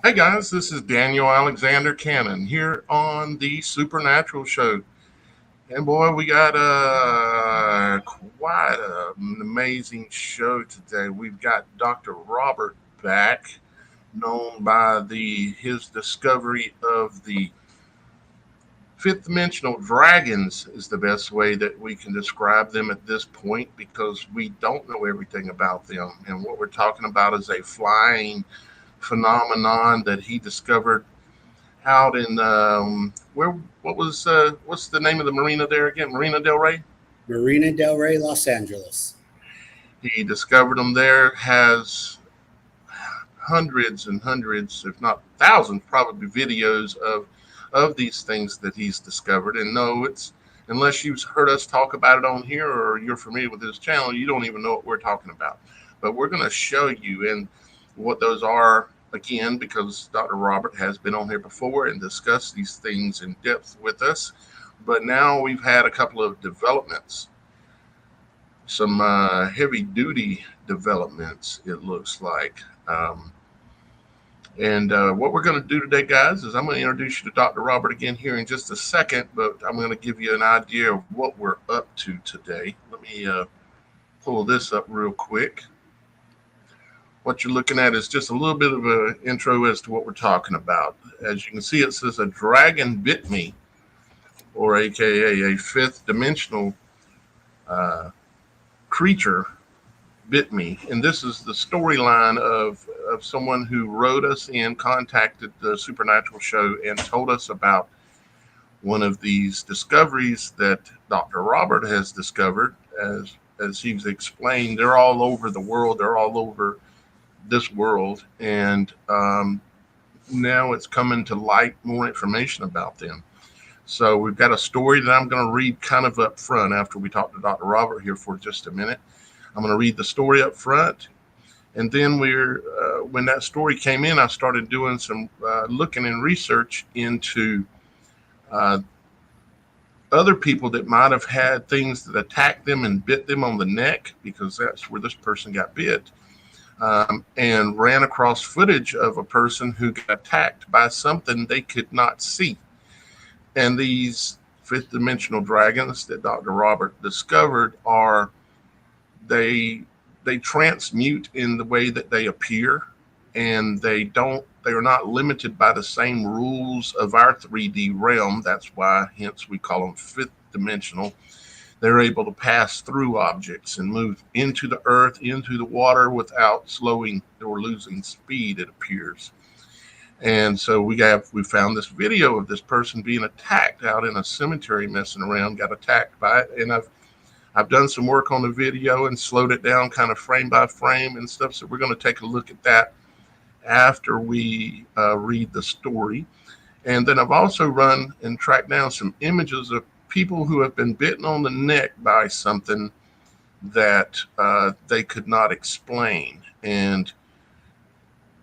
Hey guys, this is Daniel Alexander Cannon here on the Supernatural Show. And boy, we got quite an amazing show today. We've got Dr. Robert back, known by the his discovery of the fifth dimensional dragons is the best way that we can describe them at this point because we don't know everything about them. And what we're talking about is a flying phenomenon that he discovered out in where what's the name of the marina there again? Marina Del Rey. Marina Del Rey, Los Angeles. He discovered them there. Has hundreds and hundreds, if not thousands, probably videos of these things that he's discovered. And no, it's unless you've heard us talk about it on here or you're familiar with his channel, you don't even know what we're talking about. But we're going to show you and what those are again because Dr. Robert has been on here before and discussed these things in depth with us. But now we've had a couple of developments, some heavy duty developments, it looks like. And what we're going to do today, guys, is I'm going to introduce you to Dr. Robert again here in just a second, but I'm going to give you an idea of what we're up to today. Let me pull this up real quick. What you're looking at is just a little bit of an intro as to what we're talking about. As you can see, it says a dragon bit me, or AKA a fifth dimensional creature bit me. And this is the storyline of someone who wrote us in, contacted the Supernatural Show and told us about one of these discoveries that Dr. Robert has discovered. As he's explained, they're all over the world. They're all over this world. And now it's coming to light more information about them. So we've got a story that I'm going to read kind of up front after we talk to Dr. Robert here for just a minute. I'm going to read the story up front. And then when that story came in, I started doing some looking and research into other people that might have had things that attacked them and bit them on the neck, because that's where this person got bit, and ran across footage of a person who got attacked by something they could not see. And these fifth dimensional dragons that Dr. Robert discovered they transmute in the way that they appear, and they are not limited by the same rules of our 3D realm. That's why, hence, we call them fifth dimensional. They're able to pass through objects and move into the earth, into the water without slowing or losing speed, it appears. And so we found this video of this person being attacked out in a cemetery, messing around, got attacked by it. And I've done some work on the video and slowed it down kind of frame by frame and stuff. So we're going to take a look at that after we read the story. And then I've also run and tracked down some images of people who have been bitten on the neck by something that they could not explain. And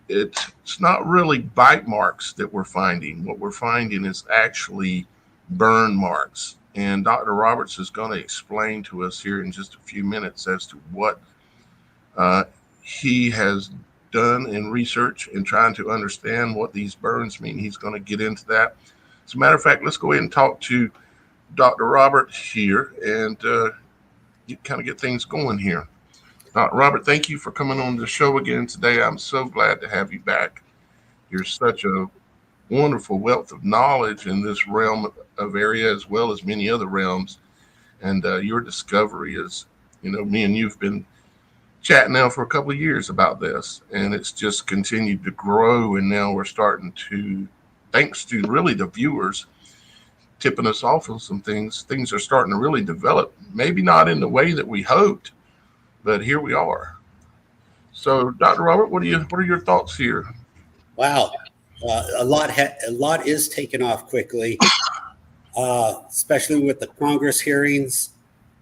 it's not really bite marks that we're finding. What we're finding is actually burn marks. And Dr. Roberts is going to explain to us here in just a few minutes as to what he has done in research and trying to understand what these burns mean. He's going to get into that. As a matter of fact, let's go ahead and talk to Dr. Robert here and get things going here. Dr. Robert, thank you for coming on the show again today. I'm so glad to have you back. You're such a wonderful wealth of knowledge in this realm of area as well as many other realms. And your discovery is, me and you've been chatting now for a couple of years about this, and it's just continued to grow. And now we're starting to, thanks to really the viewers tipping us off of some things are starting to really develop, maybe not in the way that we hoped, but here we are. So Dr. Robert, what are your thoughts here? Wow. A lot is taken off quickly, especially with the Congress hearings.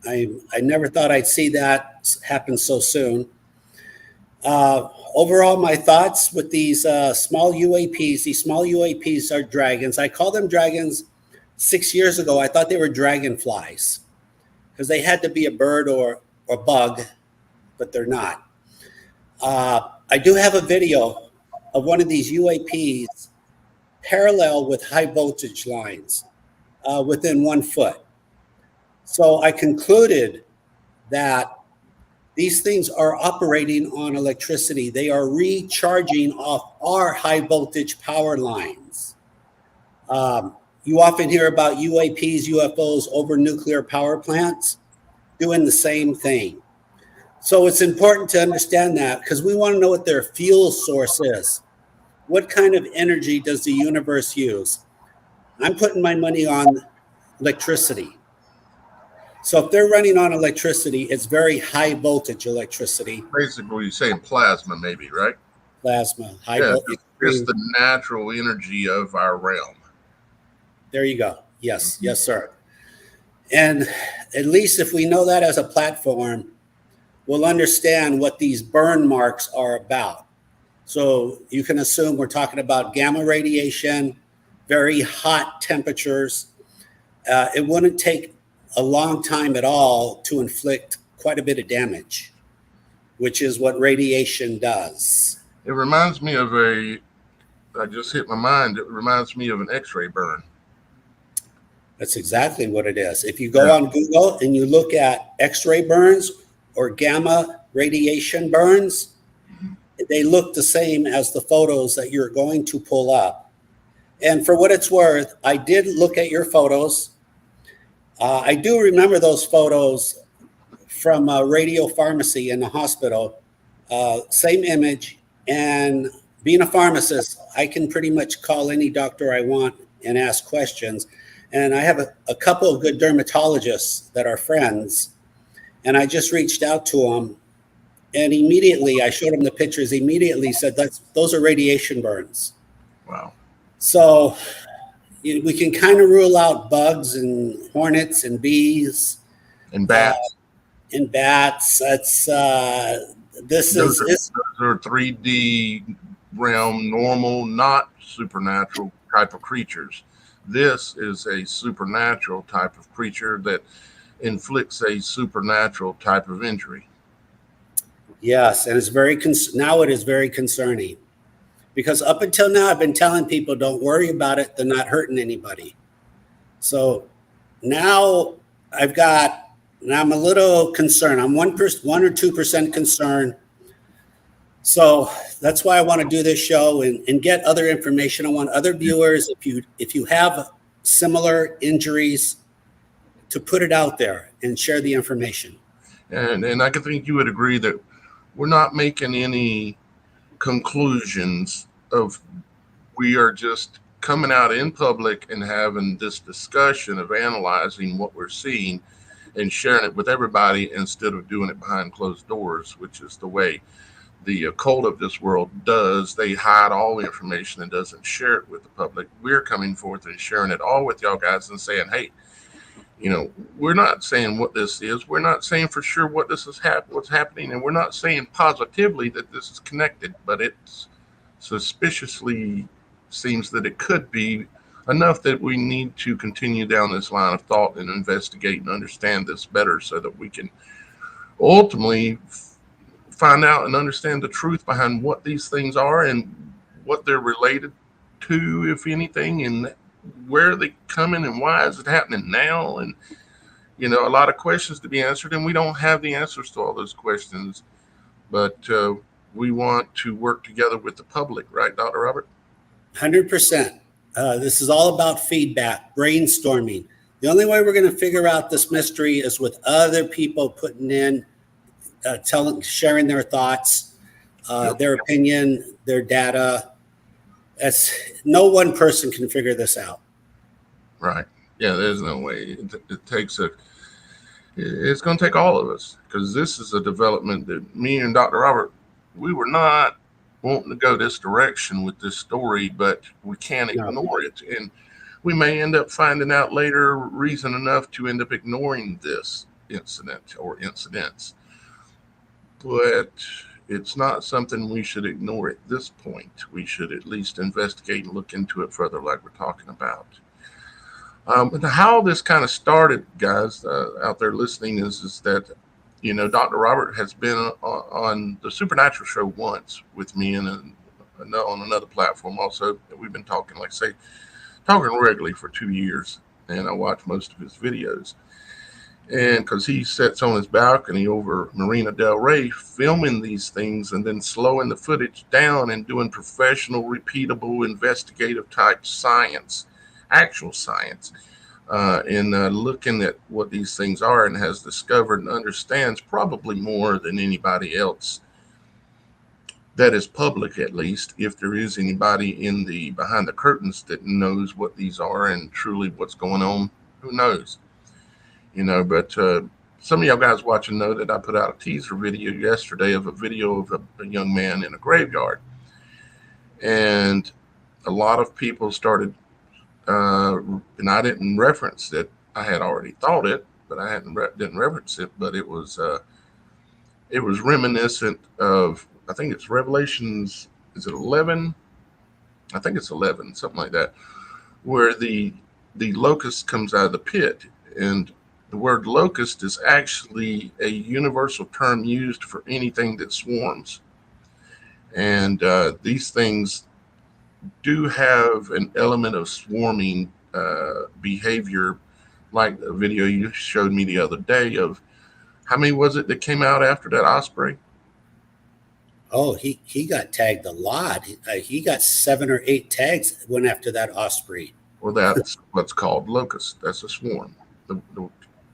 I never thought I'd see that happen so soon. Overall, my thoughts with these small UAPs. These small UAPs are dragons. I call them dragons. 6 years ago, I thought they were dragonflies because they had to be a bird or bug, but they're not. I do have a video of one of these UAPs parallel with high voltage lines within 1 foot. So I concluded that these things are operating on electricity. They are recharging off our high voltage power lines. You often hear about UAPs, UFOs over nuclear power plants doing the same thing. So it's important to understand that because we want to know what their fuel source is. What kind of energy does the universe use? I'm putting my money on electricity. So if they're running on electricity, it's very high voltage electricity. Basically, you're saying plasma, maybe, right? Plasma, high Yeah, voltage. just the natural energy of our realm. There you go. Yes, yes, sir. And at least if we know that as a platform, we'll understand what these burn marks are about. So you can assume we're talking about gamma radiation, very hot temperatures. It wouldn't take a long time at all to inflict quite a bit of damage, which is what radiation does. It reminds me of I just hit my mind, it reminds me of an X-ray burn. That's exactly what it is. If you go on Google and you look at X-ray burns or gamma radiation burns, they look the same as the photos that you're going to pull up. And for what it's worth, I did look at your photos. I do remember those photos from radio pharmacy in the hospital, same image. And being a pharmacist, I can pretty much call any doctor I want and ask questions. And I have a couple of good dermatologists that are friends. And I just reached out to them. And immediately, I showed them the pictures, immediately said, those are radiation burns. Wow. So we can kind of rule out bugs and hornets and bees. And bats. And bats. That's, those are 3D realm, normal, not supernatural type of creatures. This is a supernatural type of creature that inflicts a supernatural type of injury. Yes, and it's now it is very concerning because up until now I've been telling people don't worry about it; they're not hurting anybody. So now I'm a little concerned. I'm 1 or 2% concerned. So that's why I want to do this show and get other information. I want other viewers, if you have similar injuries, to put it out there and share the information. And I can think you would agree that we're not making any conclusions we are just coming out in public and having this discussion of analyzing what we're seeing and sharing it with everybody instead of doing it behind closed doors, which is the way the occult of this world does. They hide all the information and doesn't share it with the public. We're coming forth and sharing it all with y'all guys and saying, hey, we're not saying what this is. We're not saying for sure what this is what's happening, and we're not saying positively that this is connected, but it's suspiciously seems that it could be enough that we need to continue down this line of thought and investigate and understand this better so that we can ultimately find out and understand the truth behind what these things are and what they're related to, if anything, and where are they coming and why is it happening now? And, a lot of questions to be answered, and we don't have the answers to all those questions, but we want to work together with the public, right, Dr. Robert? 100%. This is all about feedback, brainstorming. The only way we're going to figure out this mystery is with other people putting in, sharing their thoughts, their opinion, their data. No one person can figure this out. Right. Yeah, there's no way. It's going to take all of us, because this is a development that me and Dr. Robert, we were not wanting to go this direction with this story, but we can't ignore it. And we may end up finding out later reason enough to end up ignoring this incident or incidents. But it's not something we should ignore at this point. We should at least investigate and look into it further, like we're talking about. How this kind of started, guys, out there listening, is that, Dr. Robert has been on the Supernatural show once with me and on another platform also. We've been talking, like I say, talking regularly for 2 years, and I watch most of his videos. And because he sits on his balcony over Marina Del Rey filming these things and then slowing the footage down and doing professional, repeatable, investigative type science, actual science, and looking at what these things are, and has discovered and understands probably more than anybody else that is public, at least, if there is anybody in the behind the curtains that knows what these are and truly what's going on. Who knows? But some of y'all guys watching know that I put out a teaser video yesterday of a video of a young man in a graveyard. And a lot of people started, and I didn't reference it. I had already thought it, but I didn't reference it. But it was reminiscent of, I think it's Revelations, is it 11? I think it's 11, something like that, where the locust comes out of the pit. And the word locust is actually a universal term used for anything that swarms. And these things do have an element of swarming behavior, like the video you showed me the other day of, how many was it that came out after that osprey? Oh, he got tagged a lot. He got 7 or 8 tags went after that osprey. Well, that's what's called locust. That's a swarm.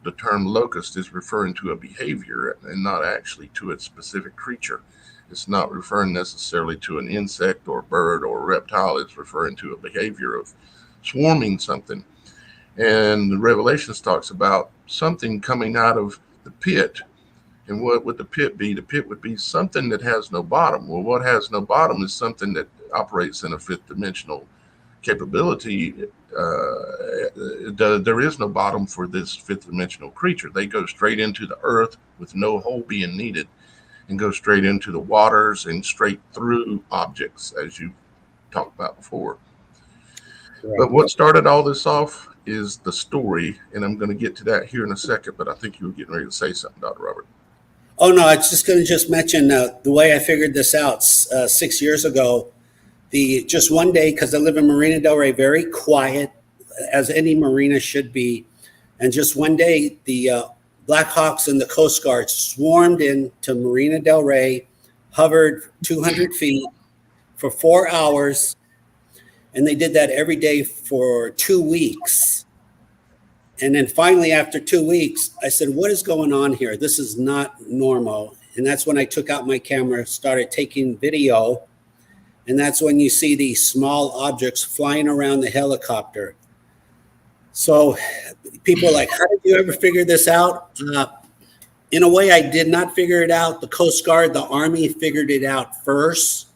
The term locust is referring to a behavior and not actually to a specific creature. It's not referring necessarily to an insect or bird or reptile. It's referring to a behavior of swarming something. And the Revelations talks about something coming out of the pit. And what would the pit be? The pit would be something that has no bottom. Well, what has no bottom is something that operates in a fifth dimensional capability. There is no bottom for this fifth dimensional creature. They go straight into the earth with no hole being needed, and go straight into the waters and straight through objects, as you talked about before. Right. But what started all this off is the story, and I'm going to get to that here in a second, but I think you were getting ready to say something, Dr. Robert. Oh, no, I was just going to mention the way I figured this out 6 years ago. Just one day, because I live in Marina Del Rey, very quiet, as any marina should be. And just one day, the Blackhawks and the Coast Guard swarmed into Marina Del Rey, hovered 200 feet for 4 hours. And they did that every day for 2 weeks. And then finally, after 2 weeks, I said, what is going on here? This is not normal. And that's when I took out my camera, started taking video. And that's when you see these small objects flying around the helicopter. So people are like, how did you ever figure this out? In a way, I did not figure it out. The Coast Guard, the Army figured it out first.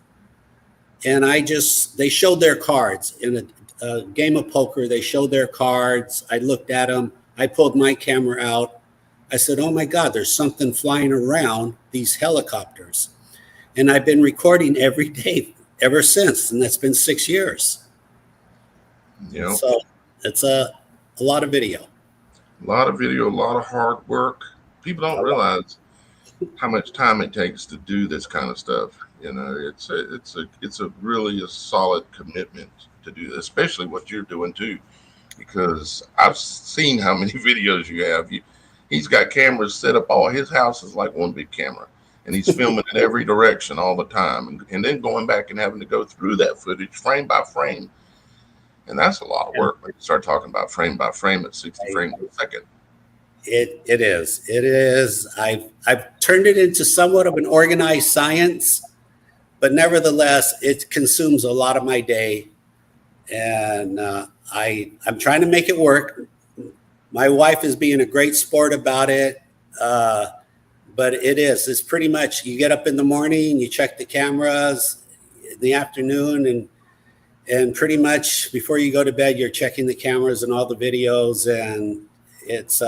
And they showed their cards in a game of poker. They showed their cards. I looked at them. I pulled my camera out. I said, oh my God, there's something flying around these helicopters. And I've been recording every day ever since. And that's been 6 years. Yeah. So it's a lot of video. A lot of video, a lot of hard work. People don't realize how much time it takes to do this kind of stuff. It's a really solid commitment to do this, especially what you're doing too, because I've seen how many videos you have. He's got cameras set up. All his house is like one big camera, and he's filming in every direction all the time, and then going back and having to go through that footage frame by frame. And that's a lot of work when you start talking about frame by frame at 60 frames a second. It is. I've turned it into somewhat of an organized science, but nevertheless, it consumes a lot of my day. And I'm trying to make it work. My wife is being a great sport about it. But it's pretty much, you get up in the morning, you check the cameras in the afternoon, and pretty much before you go to bed, you're checking the cameras and all the videos. And it's,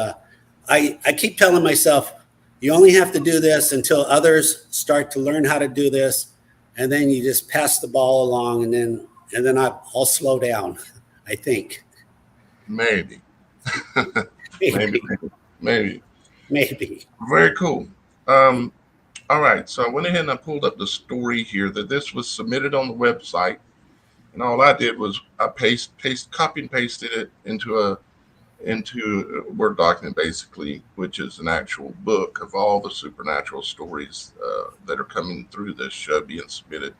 I keep telling myself, you only have to do this until others start to learn how to do this. And then you just pass the ball along, and then I'll slow down, I think. Maybe. Maybe. Maybe. Very cool. All right, so I went ahead and I pulled up the story here that this was submitted on the website, and all I did was I copy and pasted it into a Word document, basically, which is an actual book of all the supernatural stories that are coming through this show being submitted.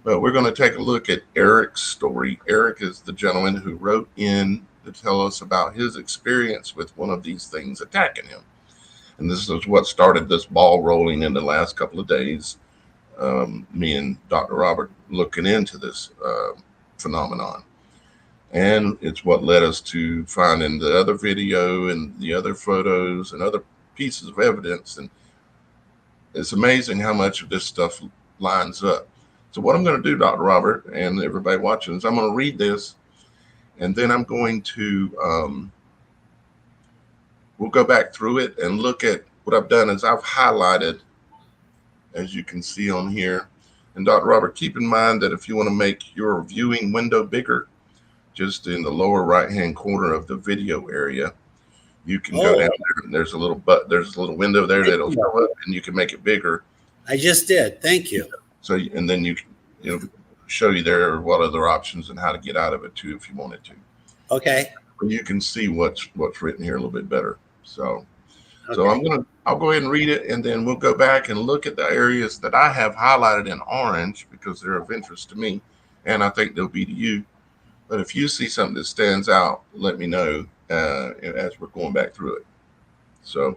But we're going to take a look at Eric's story. Eric is the gentleman who wrote in to tell us about his experience with one of these things attacking him. And this is what started this ball rolling in the last couple of days. Me and Dr. Robert looking into this phenomenon. And it's what led us to finding the other video and the other photos and other pieces of evidence. And it's amazing how much of this stuff lines up. So what I'm going to do, Dr. Robert, and everybody watching, is I'm going to read this, and then I'm going to we'll go back through it and look at what I've done is I've highlighted, as you can see on here. And Dr. Robert, keep in mind that if you want to make your viewing window bigger, just in the lower right-hand corner of the video area, you can go down there, and there's a little window there that'll show up, and you can make it bigger. I just did. Thank you. So, and then you can, show you there what other options and how to get out of it too, if you wanted to. Okay. You can see what's written here a little bit better. So, okay. I'll go ahead and read it, and then we'll go back and look at the areas that I have highlighted in orange because they're of interest to me, and I think they'll be to you. But if you see something that stands out, let me know as we're going back through it. So,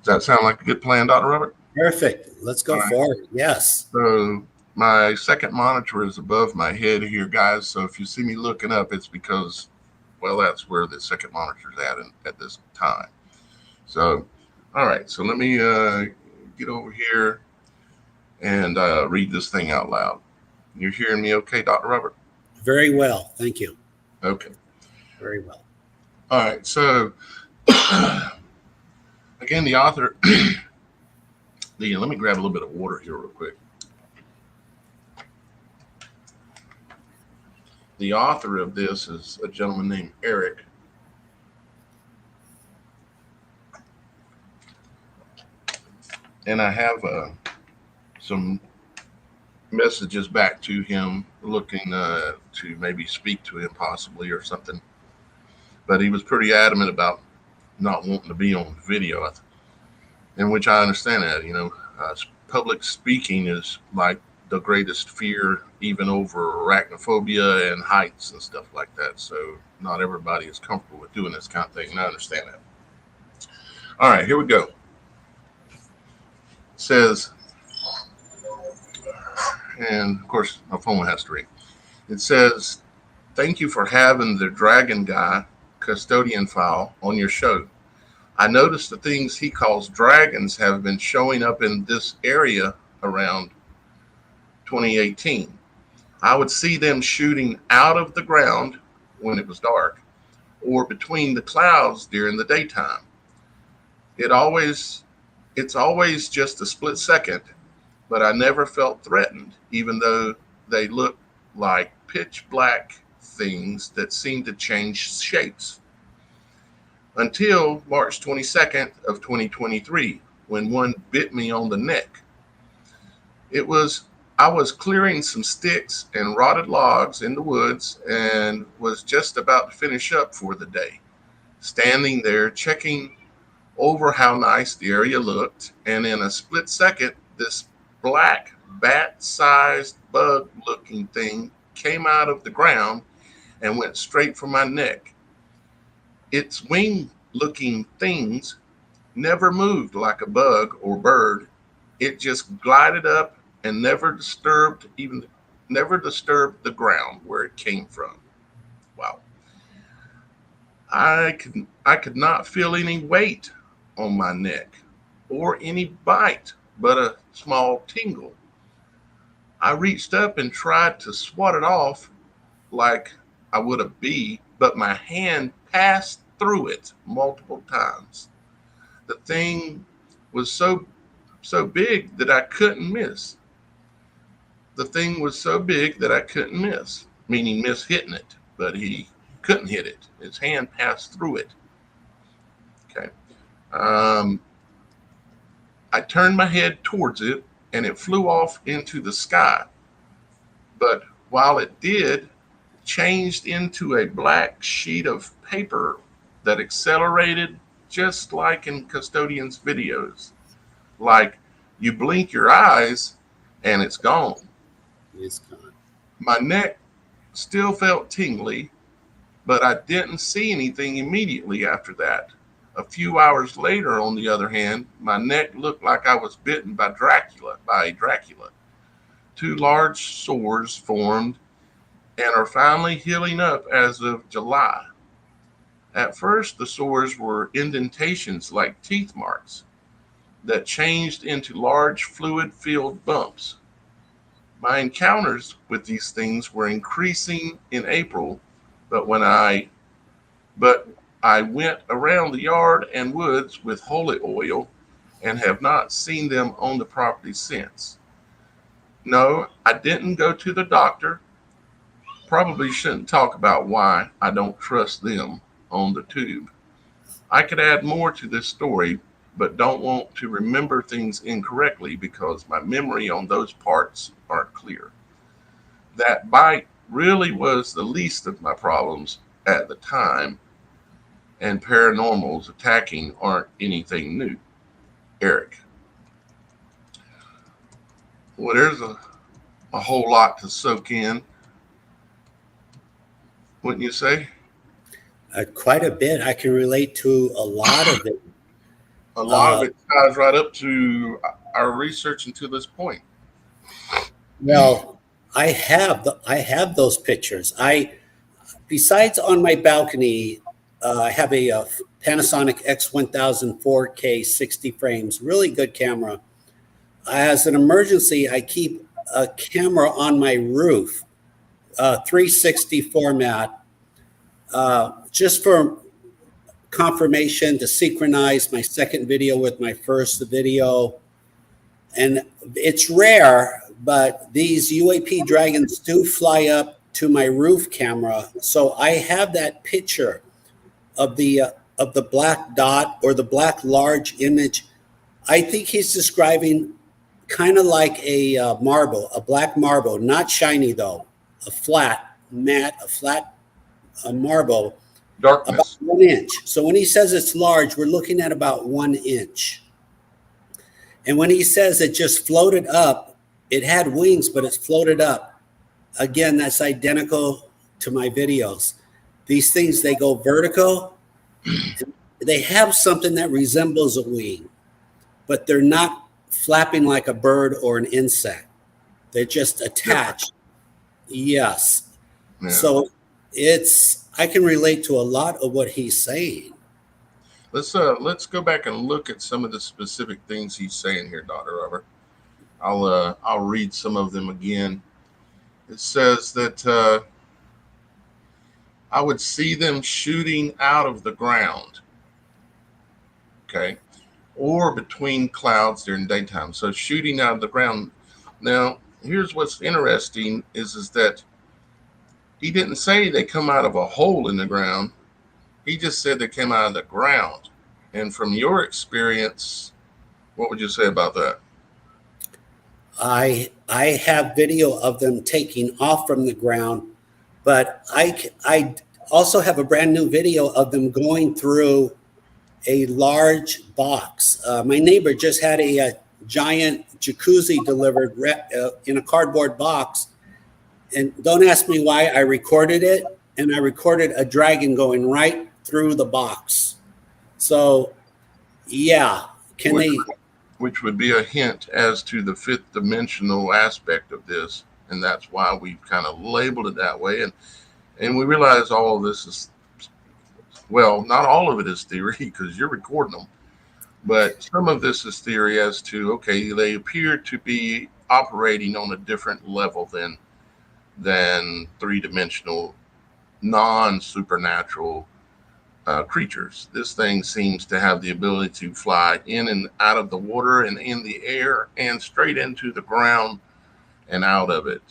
does that sound like a good plan, Dr. Robert? Perfect. Let's go forward. Yes. So my second monitor is above my head here, guys. So if you see me looking up, it's because, well, that's where the second monitor is at this time. So, all right. So let me get over here and read this thing out loud. You're hearing me okay, Dr. Robert? Very well. Thank you. Okay. Very well. All right. So again, the author, let me grab a little bit of water here real quick. The author of this is a gentleman named Eric. And I have some messages back to him looking to maybe speak to him possibly or something. But he was pretty adamant about not wanting to be on video, in which I understand that, public speaking is like the greatest fear, even over arachnophobia and heights and stuff like that. So not everybody is comfortable with doing this kind of thing, and I understand that. All right, here we go. It says, and of course my phone has to ring. It says, "Thank you for having the Dragon Guy custodian file on your show. I noticed the things he calls dragons have been showing up in this area around 2018. I would see them shooting out of the ground when it was dark or between the clouds during the daytime. It's always just a split second, but I never felt threatened, even though they look like pitch black things that seem to change shapes. Until March 22nd of 2023, when one bit me on the neck. I was clearing some sticks and rotted logs in the woods and was just about to finish up for the day. Standing there checking over how nice the area looked, and in a split second, this black bat-sized bug-looking thing came out of the ground and went straight for my neck. Its wing-looking things never moved like a bug or bird. It just glided up and never disturbed the ground where it came from. Wow. I could not feel any weight on my neck or any bite, but a small tingle. I reached up and tried to swat it off like I would a bee, but my hand passed through it multiple times. The thing was so big that I couldn't miss. Meaning miss hitting it, but he couldn't hit it. His hand passed through it. Okay. I turned my head towards it and it flew off into the sky. But while it did, changed into a black sheet of paper that accelerated just like in Custodian's videos. Like you blink your eyes and it's gone. It's gone. My neck still felt tingly, but I didn't see anything immediately after that. A few hours later, on the other hand, my neck looked like I was bitten by a Dracula. Two large sores formed and are finally healing up as of July. At first, the sores were indentations like teeth marks that changed into large fluid filled bumps. My encounters with these things were increasing in April, but when I but I went around the yard and woods with holy oil and have not seen them on the property since. No, I didn't go to the doctor. Probably shouldn't talk about why I don't trust them on the tube. I could add more to this story, but don't want to remember things incorrectly because my memory on those parts aren't clear. That bite really was the least of my problems at the time, and paranormals attacking aren't anything new. Eric. Well, there's a whole lot to soak in, wouldn't you say? Quite a bit. I can relate to a lot of it. A lot of it ties right up to our research until this point. Well, I have those pictures. Besides on my balcony, I have a Panasonic X1000 4K 60 frames, really good camera. As an emergency, I keep a camera on my roof, 360 format, just for confirmation to synchronize my second video with my first video. And it's rare, but these UAP dragons do fly up to my roof camera. So I have that picture of the black dot or the black large image. I think he's describing kind of like a marble, a black marble, not shiny though, a flat marble. Darkness. About 1 inch. So when he says it's large, we're looking at about 1 inch. And when he says it just floated up, it had wings, but it's floated up. Again, that's identical to my videos. These things, they go vertical. They have something that resembles a wing, but they're not flapping like a bird or an insect. They're just attached. Yes. Yeah. So I can relate to a lot of what he's saying. Let's go back and look at some of the specific things he's saying here, Dr. Robert. I'll read some of them again. It says that I would see them shooting out of the ground. Okay. Or between clouds during daytime. So shooting out of the ground. Now, here's what's interesting is that he didn't say they come out of a hole in the ground. He just said they came out of the ground. And from your experience, what would you say about that? I have video of them taking off from the ground, but I also have a brand new video of them going through a large box. My neighbor just had a giant jacuzzi delivered in a cardboard box. And don't ask me why. I recorded it, and I recorded a dragon going right through the box. So, yeah. Which would be a hint as to the fifth dimensional aspect of this. And that's why we've kind of labeled it that way. And we realize all of this is, well, not all of it is theory because you're recording them. But some of this is theory as to, okay, they appear to be operating on a different level than three-dimensional, non-supernatural creatures. This thing seems to have the ability to fly in and out of the water and in the air and straight into the ground and out of it.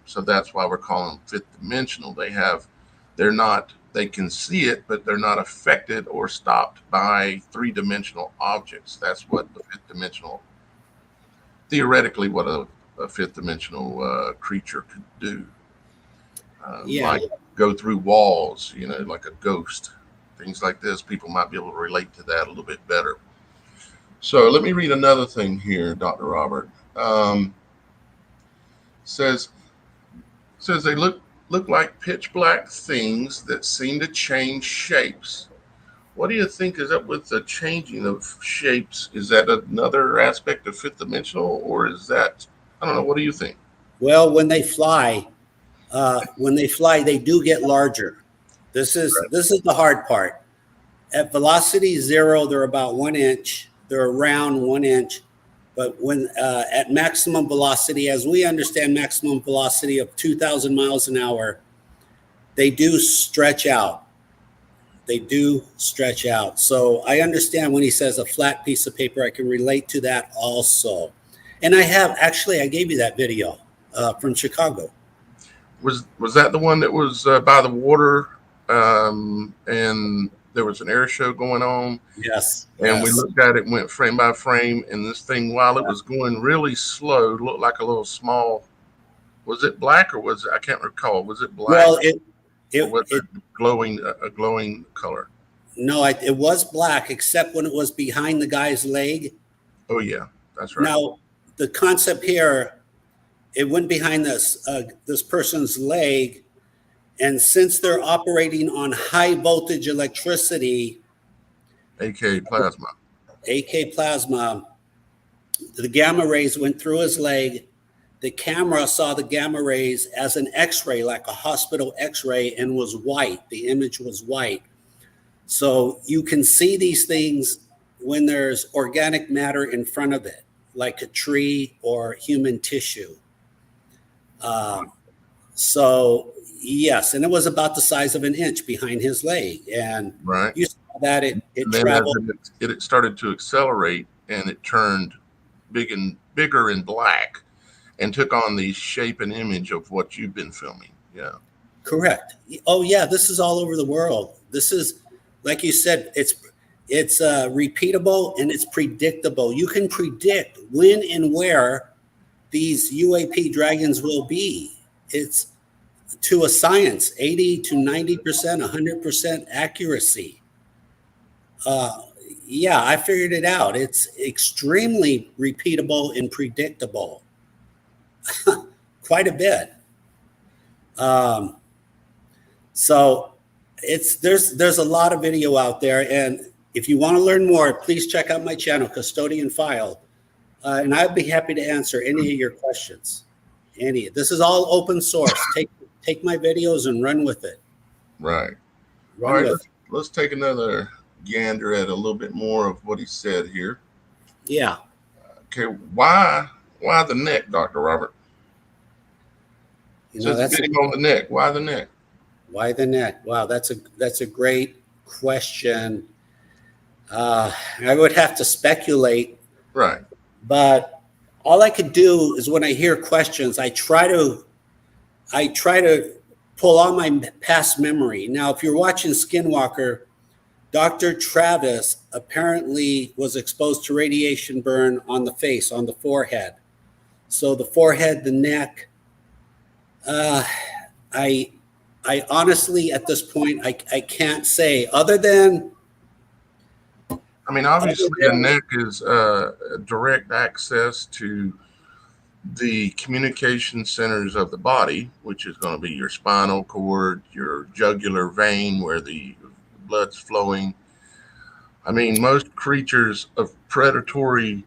So that's why we're calling them fifth dimensional. They're not They can see it, but they're not affected or stopped by three-dimensional objects. That's what the fifth dimensional, theoretically, what a fifth dimensional creature could do. Yeah. Like go through walls, like a ghost, things like this. People might be able to relate to that a little bit better. So let me read another thing here, Dr. Robert. Says they look like pitch black things that seem to change shapes. What do you think is up with the changing of shapes? Is that another aspect of fifth dimensional, or is that, I don't know. What do you think? Well, when they fly, they do get larger. This is the hard part. At velocity 0, they're about 1 inch. They're around 1 inch. But when at maximum velocity, as we understand maximum velocity of 2,000 miles an hour, they do stretch out. So I understand when he says a flat piece of paper, I can relate to that also. And I gave you that video from Chicago. Was that the one that was by the water, and there was an air show going on? Yes. And we looked at it, went frame by frame, and this thing, while it was going really slow, looked like a little small. Was it black or was it? I can't recall. Was it black? Well, it glowing a glowing color. No, it was black, except when it was behind the guy's leg. Oh yeah, that's right. Now the concept here, it went behind this person's leg, and since they're operating on high voltage electricity, AK plasma, the gamma rays went through his leg. The camera saw the gamma rays as an X-ray, like a hospital X-ray, and was white. The image was white. So you can see these things when there's organic matter in front of it, like a tree or human tissue. So yes, and it was about the size of an inch behind his leg, and right. You saw that it traveled. It started to accelerate, and it turned bigger and black, and took on the shape and image of what you've been filming. Yeah, correct. Oh yeah, this is all over the world. This is, like you said, it's repeatable and it's predictable. You can predict when and where these UAP dragons will be. It's to a science, 80 to 90%, 100% accuracy. Yeah, I figured it out. It's extremely repeatable and predictable. Quite a bit. So there's a lot of video out there, and if you want to learn more, please check out my channel, Custodian File, and I'd be happy to answer any of your questions. This is all open source. Take my videos and run with it. Right. All right. Let's take another gander at a little bit more of what he said here. Yeah. Okay. Why the neck, Dr. Robert? That's on the neck. Why the neck? Why the neck? Wow, that's a great question. I would have to speculate. Right. But all I could do is when I hear questions, I try to pull on my past memory. Now, if you're watching Skinwalker, Dr. Travis apparently was exposed to radiation burn on the face, on the forehead. So the forehead, the neck, I honestly, at this point, I can't say, other than. I mean, obviously, the neck is direct access to the communication centers of the body, which is going to be your spinal cord, your jugular vein, where the blood's flowing. I mean, most creatures of predatory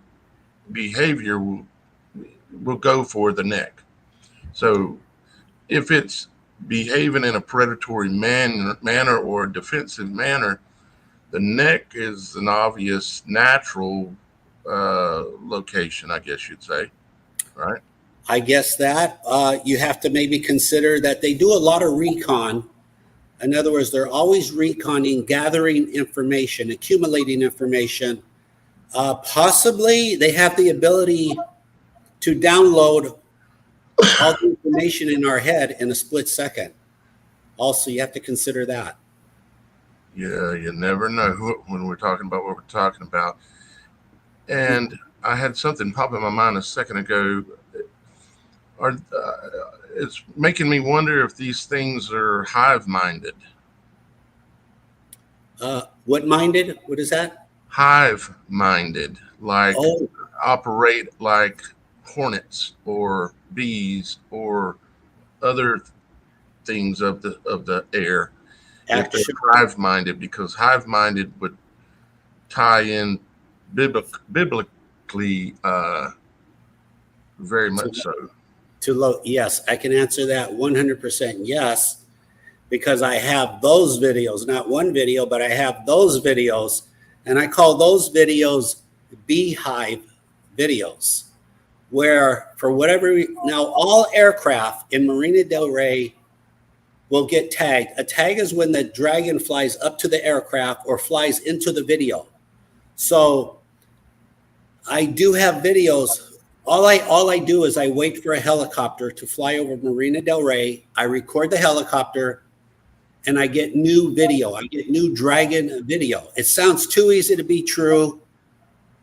behavior will go for the neck. So if it's behaving in a predatory manner or a defensive manner, the neck is an obvious natural location, I guess you'd say, right? I guess that you have to maybe consider that they do a lot of recon. In other words, they're always reconning, gathering information, accumulating information. Possibly they have the ability to download all the information in our head in a split second. Also, you have to consider that. Yeah, you never know when we're talking about what we're talking about. And I had something pop in my mind a second ago. It's making me wonder if these things are hive minded. What minded? What is that? Hive minded, like Oh, operate like hornets or bees or other things of the air. If they're actually, hive minded, because hive minded would tie in biblically, very to, much so. yes, I can answer that 100% yes, because I have those videos, not one video, but I have those videos, and I call those videos beehive videos, where for whatever now all aircraft in Marina Del Rey will get tagged. A tag is when the dragon flies up to the aircraft or flies into the video. So I do have videos. All I do is I wait for a helicopter to fly over Marina Del Rey. I record the helicopter and I get new video. I get new dragon video. It sounds too easy to be true,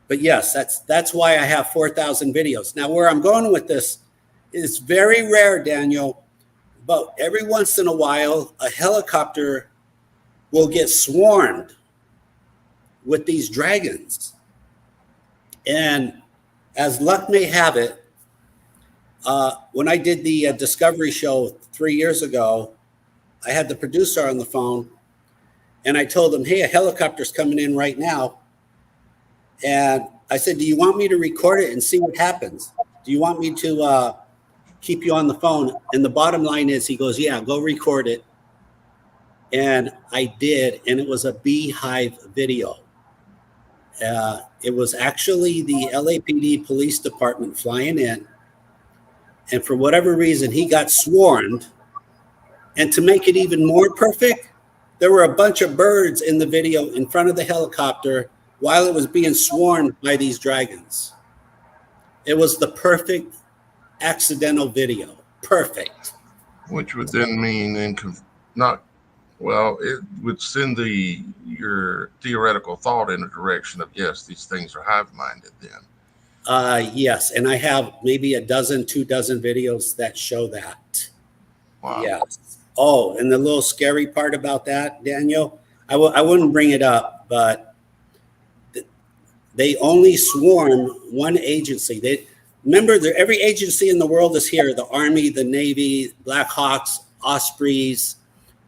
but yes, that's why I have 4,000 videos. Now, where I'm going with this is very rare, Daniel, but every once in a while, a helicopter will get swarmed with these dragons. And as luck may have it, when I did the Discovery show 3 years ago, I had the producer on the phone and I told him, hey, a helicopter's coming in right now. And I said, do you want me to record it and see what happens? Do you want me to keep you on the phone? And the bottom line is, he goes, yeah, go record it. And I did, and it was a beehive video. It was actually the LAPD police department flying in. And for whatever reason, he got swarmed. And to make it even more perfect, there were a bunch of birds in the video in front of the helicopter while it was being swarmed by these dragons. It was the perfect accidental video. Perfect. Which would then mean not well, it would send your theoretical thought in a direction of yes, these things are hive minded then. Yes, and I have maybe 12 videos that show that. Wow. Yes. Oh, and the little scary part about that, Daniel, I wouldn't bring it up, but they only swarm one agency. Remember, every agency in the world is here: the Army, the Navy, Black Hawks, Ospreys,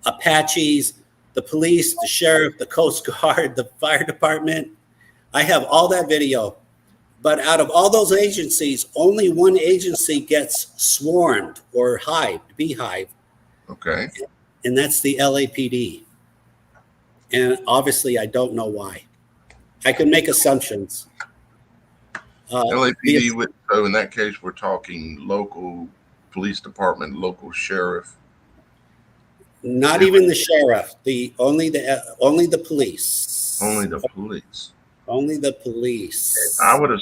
Apaches, the police, the sheriff, the Coast Guard, the fire department. I have all that video. But out of all those agencies, only one agency gets swarmed or beehive. Okay. And that's the LAPD. And obviously, I don't know why. I can make assumptions. LAPD, so in that case, we're talking local police department, local sheriff. Not even the sheriff. Only the police. Only the police. Only the police. I would have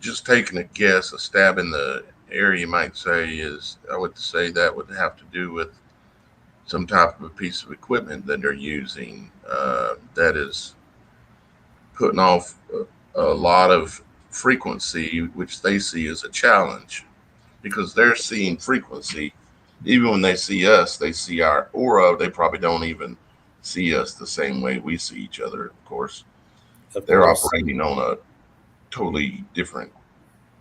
just taken a guess, a stab in the air, you might say, I would say that would have to do with some type of a piece of equipment that they're using that is putting off a lot of frequency, which they see as a challenge because they're seeing frequency. Even when they see us, they see our aura. They probably don't even see us the same way we see each other, of course. They're operating on a totally different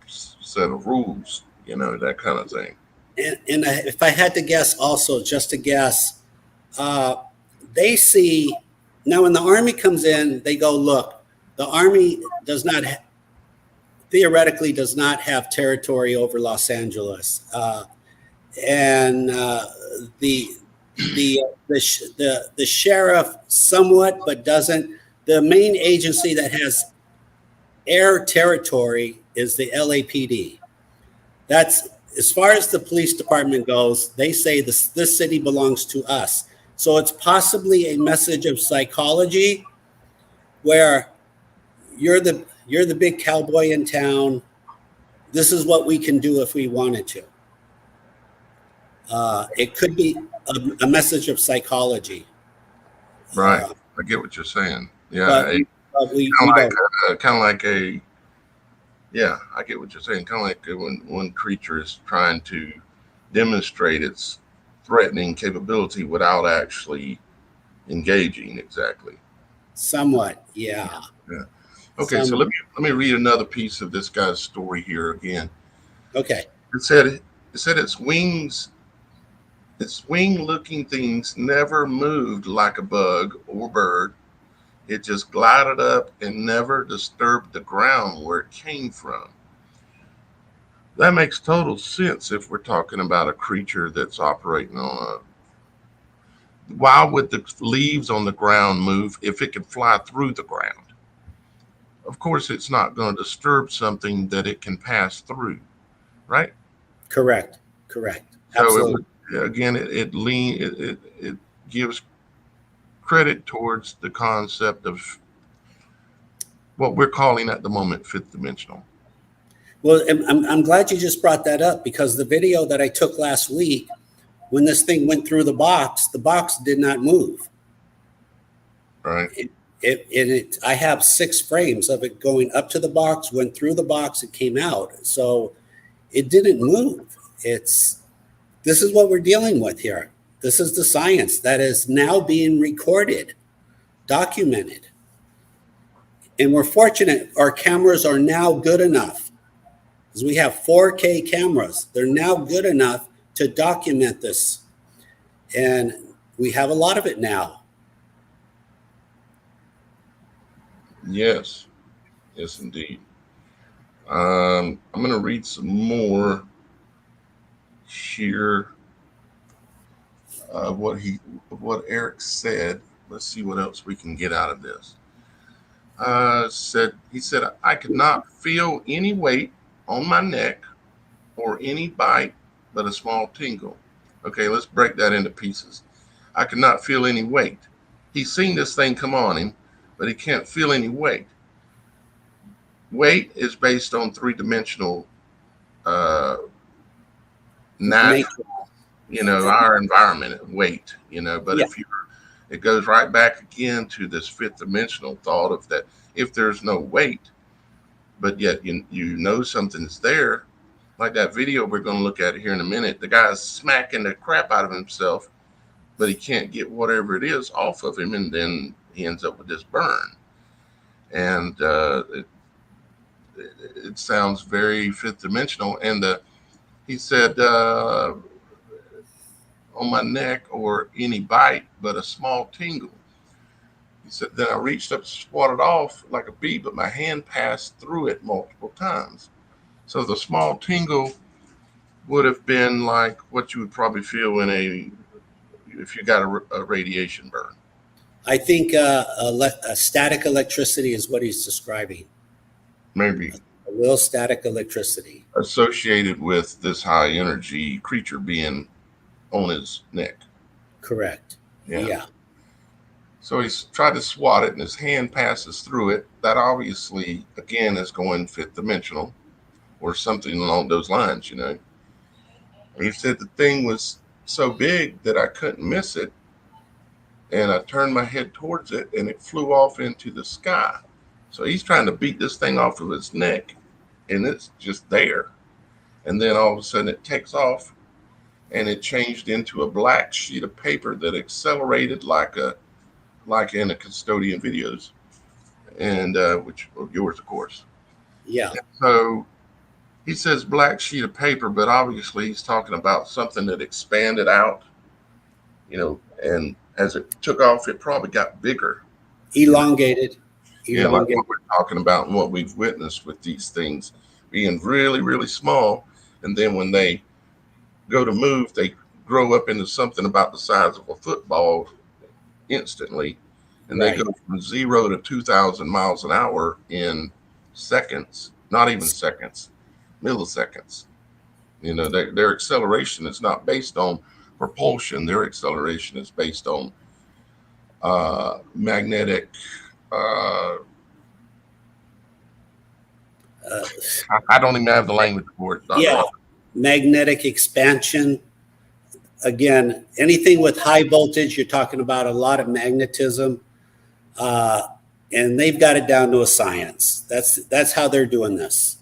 set of rules, that kind of thing. And if I had to guess also, just to guess, they see, now when the Army comes in, they go, look, the Army theoretically does not have territory over Los Angeles. And the sheriff somewhat, but doesn't. The main agency that has air territory is the LAPD. That's as far as the police department goes. They say this city belongs to us. So it's possibly a message of psychology, where you're the big cowboy in town. This is what we can do if we wanted to. It could be a message of psychology. Right. I get what you're saying. Yeah, but we kind don't. of like a yeah. I get what you're saying. Kind of like when one creature is trying to demonstrate its threatening capability without actually engaging. Exactly. Somewhat, yeah. Yeah. Okay, so let me read another piece of this guy's story here again. Okay. It said its wing looking things never moved like a bug or bird. It just glided up and never disturbed the ground where it came from. That makes total sense if we're talking about a creature that's operating on a. Why would the leaves on the ground move if it could fly through the ground? Of course, it's not going to disturb something that it can pass through, right? Correct. So it gives credit towards the concept of what we're calling at the moment fifth dimensional. Well, I'm glad you just brought that up, because the video that I took last week, when this thing went through the box did not move. Right. I have 6 frames of it going up to the box, went through the box, it came out. So it didn't move. This is what we're dealing with here. This is the science that is now being recorded, documented. And we're fortunate our cameras are now good enough, because we have 4K cameras. They're now good enough to document this. And we have a lot of it now. Yes, indeed. I'm going to read some more here of what Eric said. Let's see what else we can get out of this. He said, I could not feel any weight on my neck or any bite, but a small tingle. Okay, let's break that into pieces. I could not feel any weight. He's seen this thing come on him, but he can't feel any weight. Weight is based on 3-dimensional natural, our environment, weight, but it goes right back again to this 5th dimensional thought of that if there's no weight, but yet you know something's there, like that video we're going to look at here in a minute, the guy's smacking the crap out of himself, but he can't get whatever it is off of him, and then he ends up with this burn. And it sounds very 5th dimensional. And he said, on my neck or any bite, but a small tingle. He said, then I reached up to swat it off like a bee, but my hand passed through it multiple times. So the small tingle would have been like what you would probably feel if you got a radiation burn. I think a static electricity is what he's describing. Maybe. A little static electricity. Associated with this high energy creature being on his neck. Correct. Yeah. So he's tried to swat it and his hand passes through it. That obviously, again, is going 5th dimensional or something along those lines, He said the thing was so big that I couldn't miss it. And I turned my head towards it and it flew off into the sky. So he's trying to beat this thing off of his neck and it's just there. And then all of a sudden it takes off and it changed into a black sheet of paper that accelerated like in a custodian videos, and which are yours, of course. Yeah. And so he says black sheet of paper, but obviously he's talking about something that expanded out, and as it took off, it probably got bigger. Elongated. Yeah, like what we're talking about and what we've witnessed with these things being really, really small. And then when they go to move, they grow up into something about the size of a football instantly. And they go from 0 to 2,000 miles an hour in seconds, not even seconds, milliseconds. Their acceleration is not based on propulsion. Their acceleration is based on magnetic. I don't even have the language for it. Yeah, magnetic expansion. Again, anything with high voltage, you're talking about a lot of magnetism. And they've got it down to a science. That's how they're doing this.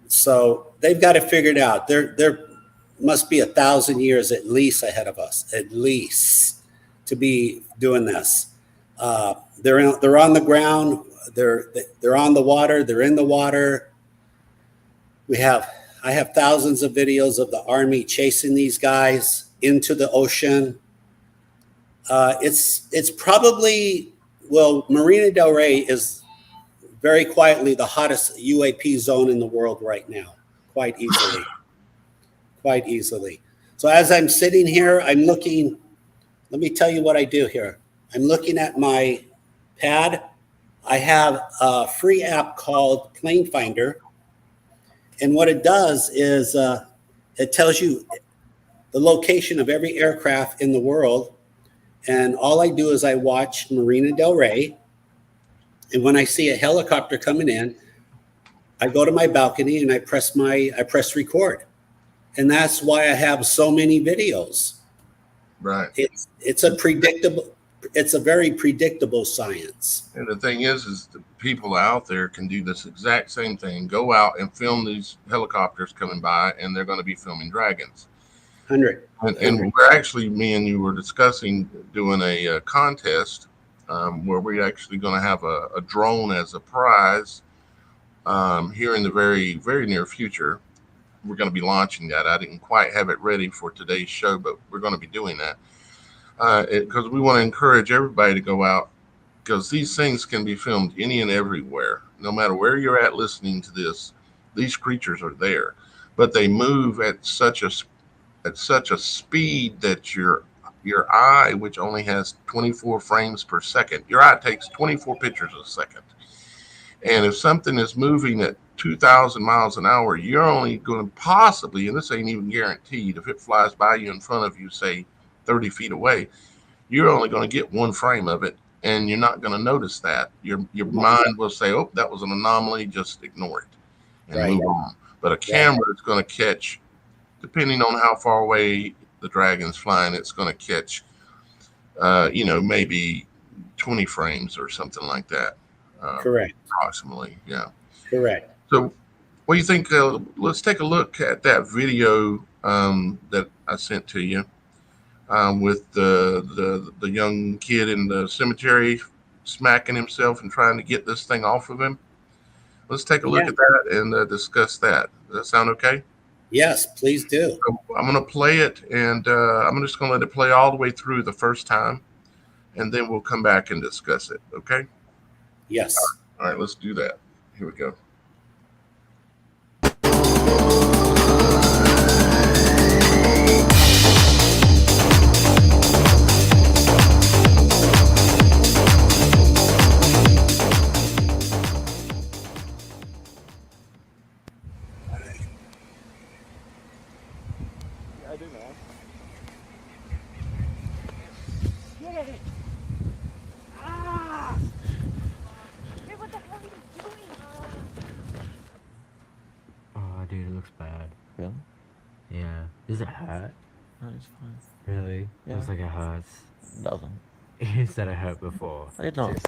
So they've got it figured out. They're must be 1,000 years at least ahead of us, at least, to be doing this. They're on the ground. They're on the water. They're in the water. I have thousands of videos of the Army chasing these guys into the ocean. It's probably, well, Marina Del Rey is very quietly the hottest UAP zone in the world right now, quite easily. Quite easily. So as I'm sitting here, I'm looking, let me tell you what I do here. I'm looking at my pad. I have a free app called Plane Finder. And what it does is it tells you the location of every aircraft in the world. And all I do is I watch Marina Del Rey. And when I see a helicopter coming in, I go to my balcony and I press record. And that's why I have so many videos. Right. It's a very predictable science. And the thing is the people out there can do this exact same thing. Go out and film these helicopters coming by, and they're going to be filming dragons. 100. And we're actually, me and you were discussing doing a contest where we're actually going to have a drone as a prize here in the very, very near future. We're going to be launching that. I didn't quite have it ready for today's show, but we're going to be doing that because we want to encourage everybody to go out, because these things can be filmed any and everywhere. No matter where you're at listening to this, these creatures are there, but they move at such a speed that your eye, which only has 24 frames per second, your eye takes 24 pictures a second. And if something is moving at 2,000 miles an hour, you're only going to possibly, and this ain't even guaranteed, if it flies by you in front of you, say 30 feet away, you're only going to get one frame of it, and you're not going to notice that. Your mind will say, oh, that was an anomaly, just ignore it and move on. But a camera is going to catch, depending on how far away the dragon's flying, it's going to catch, maybe 20 frames or something like that. Correct. Approximately, yeah. Correct. So what do you think? Let's take a look at that video that I sent to you with the young kid in the cemetery smacking himself and trying to get this thing off of him. Let's take a look at that and discuss that. Does that sound okay? Yes, please do. So I'm going to play it, and I'm just going to let it play all the way through the first time, and then we'll come back and discuss it. Okay? Yes. All right, let's do that. Here we go. I do, man. Yay! Ah! Hey, what the hell are you doing? Oh, dude, it looks bad. Really? Yeah. Does it hurt? No, it's fine. Really? Yeah. Looks like it hurts. It doesn't. You said it hurt before. It don't.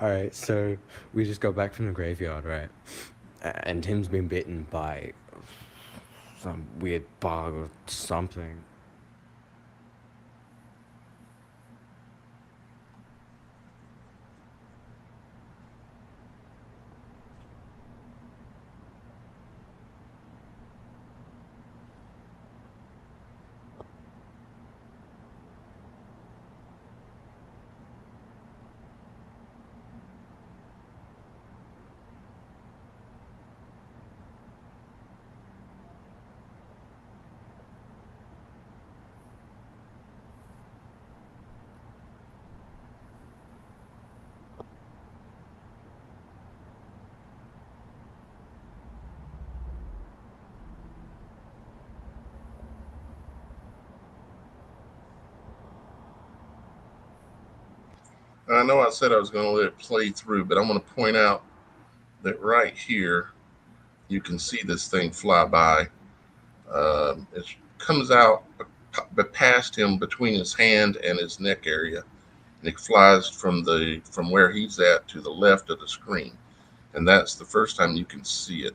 Alright, so we just got back from the graveyard, right? And Tim's been bitten by some weird bug or something. I know I said I was going to let it play through, but I'm going to point out that right here, you can see this thing fly by. It comes out but past him between his hand and his neck area, and it flies from where he's at to the left of the screen, and that's the first time you can see it.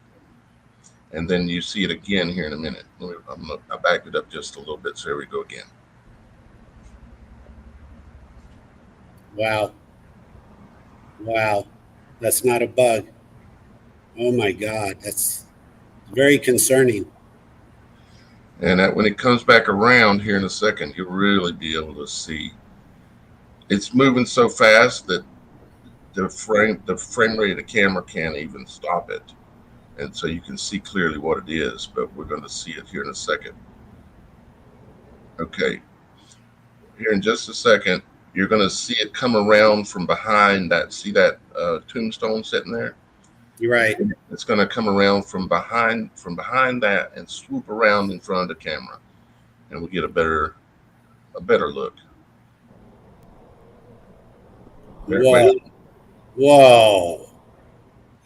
And then you see it again here in a minute. I backed it up just a little bit, so here we go again. Wow. Wow. That's not a bug. Oh my God. That's very concerning. And that when it comes back around here in a second, you'll really be able to see. It's moving so fast that the frame rate of the camera can't even stop it. And so you can see clearly what it is, but we're going to see it here in a second. Okay. Here in just a second, you're going to see it come around from behind that. See that tombstone sitting there? You're right. It's going to come around from behind that and swoop around in front of the camera, and we'll get a better look. Whoa. Whoa.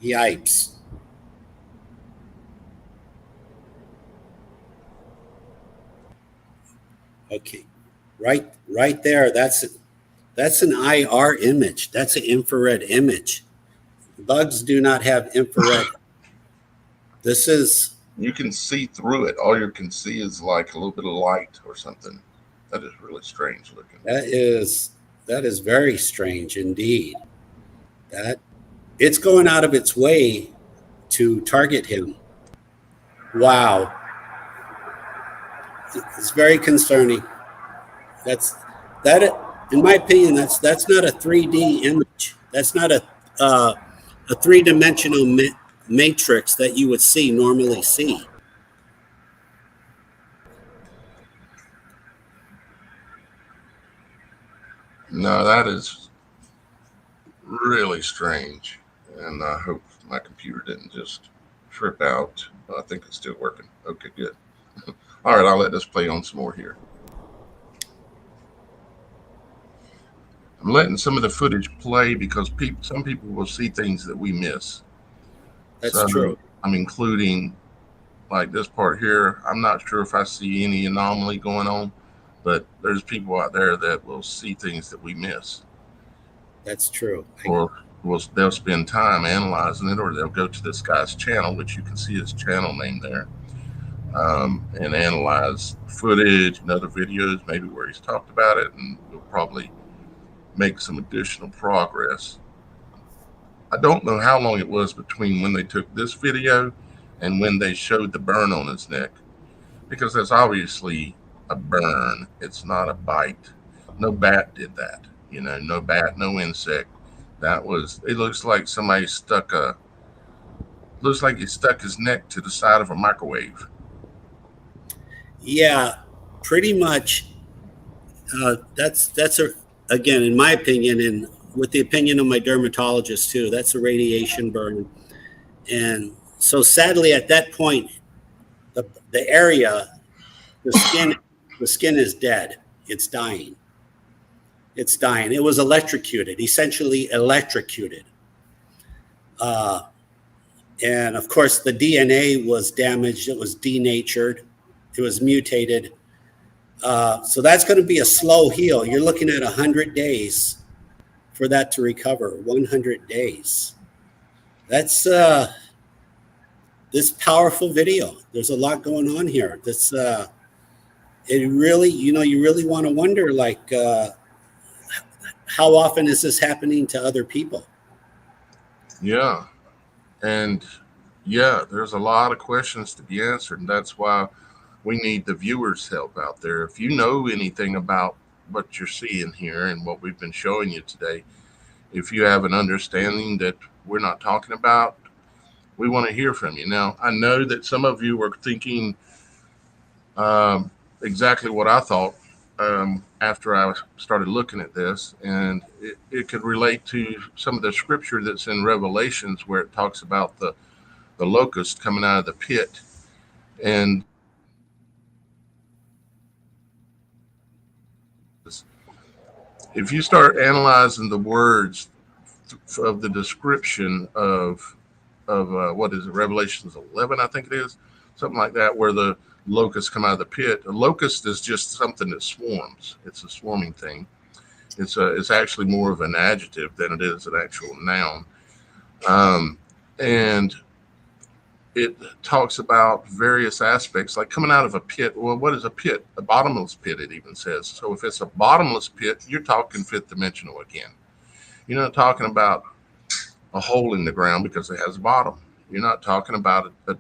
Yipes. Okay. Right there. That's an IR image. That's an infrared image. Bugs do not have infrared. This is. You can see through it. All you can see is like a little bit of light or something. That is really strange looking. That is very strange indeed. That it's going out of its way to target him. Wow. It's very concerning. In my opinion, that's not a 3D image. That's not a three-dimensional matrix that you would normally see. No, that is really strange, and I hope my computer didn't just trip out. I think it's still working. Okay, good. All right, I'll let this play on some more here. I'm letting some of the footage play because some people will see things that we miss. That's true. I'm including like this part here. I'm not sure if I see any anomaly going on, but there's people out there that will see things that we miss. That's true. Or they'll spend time analyzing it, or they'll go to this guy's channel, which you can see his channel name there, and analyze footage and other videos, maybe where he's talked about it, and we'll probably make some additional progress. I don't know how long it was between when they took this video and when they showed the burn on his neck, because that's obviously a burn. It's not a bite. No bat did that. No bat, no insect. It looks like somebody looks like he stuck his neck to the side of a microwave. Yeah, pretty much. Again, in my opinion, and with the opinion of my dermatologist too, that's a radiation burn. And so sadly at that point, the area, the skin is dead. It's dying. It's dying. It was electrocuted, essentially electrocuted. And of course the DNA was damaged. It was denatured. It was mutated. So that's going to be a slow heal. You're looking at 100 days for that to recover. 100 days. That's this powerful video. There's a lot going on here. This it really, you really want to wonder, like, how often is this happening to other people? Yeah, and there's a lot of questions to be answered, and that's why we need the viewers' help out there. If you know anything about what you're seeing here and what we've been showing you today, if you have an understanding that we're not talking about, we want to hear from you. Now, I know that some of you were thinking exactly what I thought after I started looking at this, and it could relate to some of the scripture that's in Revelations where it talks about the locust coming out of the pit. And if you start analyzing the words of the description of what is it, Revelations 11, I think it is, something like that, where the locusts come out of the pit. A locust is just something that swarms. It's a swarming thing. It's actually more of an adjective than it is an actual noun. And it talks about various aspects, like coming out of a pit. Well, what is a pit? A bottomless pit, it even says. So if it's a bottomless pit, you're talking fifth dimensional again. You're not talking about a hole in the ground because it has a bottom. You're not talking about a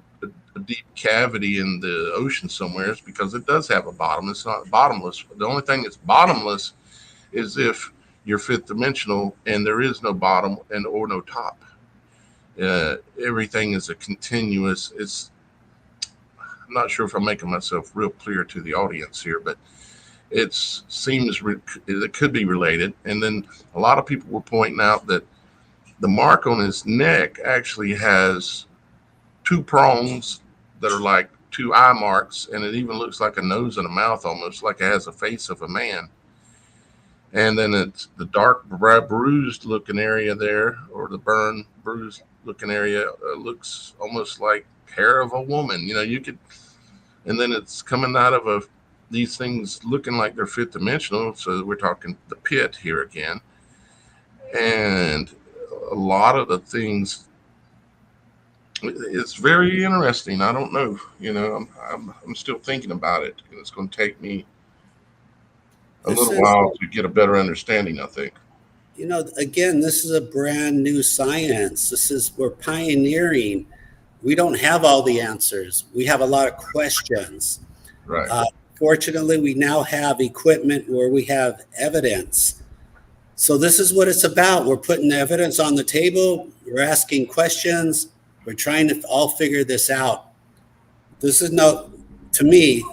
deep cavity in the ocean somewhere because it does have a bottom. It's not bottomless. The only thing that's bottomless is if you're fifth dimensional and there is no bottom and or no top. Everything is a continuous. I'm not sure if I'm making myself real clear to the audience here, but it seems it could be related. And then a lot of people were pointing out that the mark on his neck actually has two prongs that are like two eye marks, and it even looks like a nose and a mouth, almost like it has a face of a man. And then it's the dark bruised looking area there, or the bruised looking area looks almost like hair of a woman. You could, and then it's coming out of these things looking like they're fifth dimensional. So we're talking the pit here again. And a lot of the things, it's very interesting. I don't know, I'm still thinking about it, and it's going to take me a little while to get a better understanding, I think. Again, this is a brand new science. We're pioneering. We don't have all the answers. We have a lot of questions. Right. Fortunately, we now have equipment where we have evidence. So this is what it's about. We're putting evidence on the table. We're asking questions. We're trying to all figure this out. To me,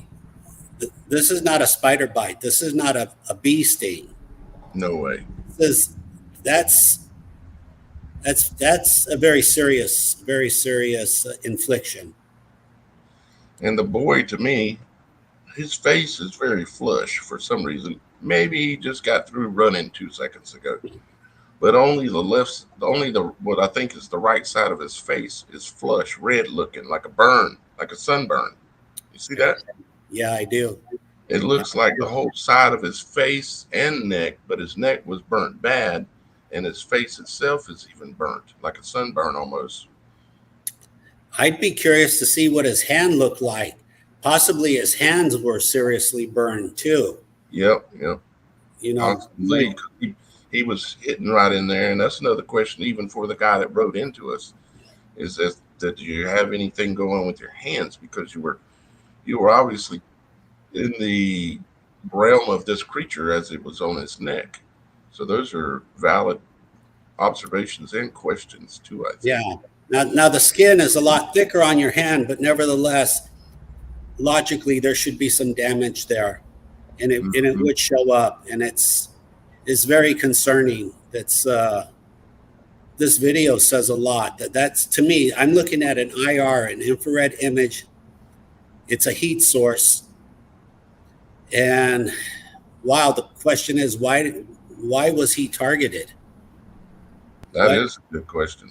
this is not a spider bite. This is not a bee sting. No way. That's a very serious infliction. And the boy, to me, his face is very flush for some reason. Maybe he just got through running 2 seconds ago. But only what I think is the right side of his face is flush, red looking, like a burn, like a sunburn. You see that? Yeah, I do. It looks like the whole side of his face and neck, but his neck was burnt bad, and his face itself is even burnt, like a sunburn almost. I'd be curious to see what his hand looked like. Possibly his hands were seriously burned too. Yep. Possibly. He was hitting right in there, and that's another question, even for the guy that wrote into us, is that do you have anything going on with your hands, because you were obviously in the realm of this creature as it was on his neck. So those are valid observations and questions too, I think. Yeah. Now the skin is a lot thicker on your hand, but nevertheless, logically there should be some damage there, and it would show up, and it's very concerning. This video says a lot. That's, to me, I'm looking at an IR, an infrared image. It's a heat source. And wow, the question is, why was he targeted? That is a good question.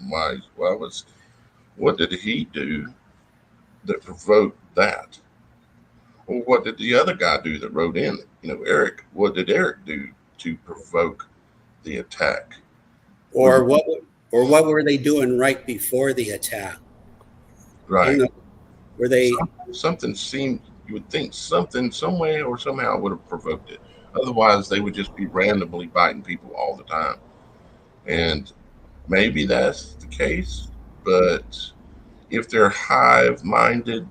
What did he do that provoked that? Or what did the other guy do that wrote in? Eric, what did Eric do to provoke the attack? Or what were they doing right before the attack? Right. Were they something seemed, you would think something, some way or somehow would have provoked it. Otherwise, they would just be randomly biting people all the time. And maybe that's the case, but if they're hive-minded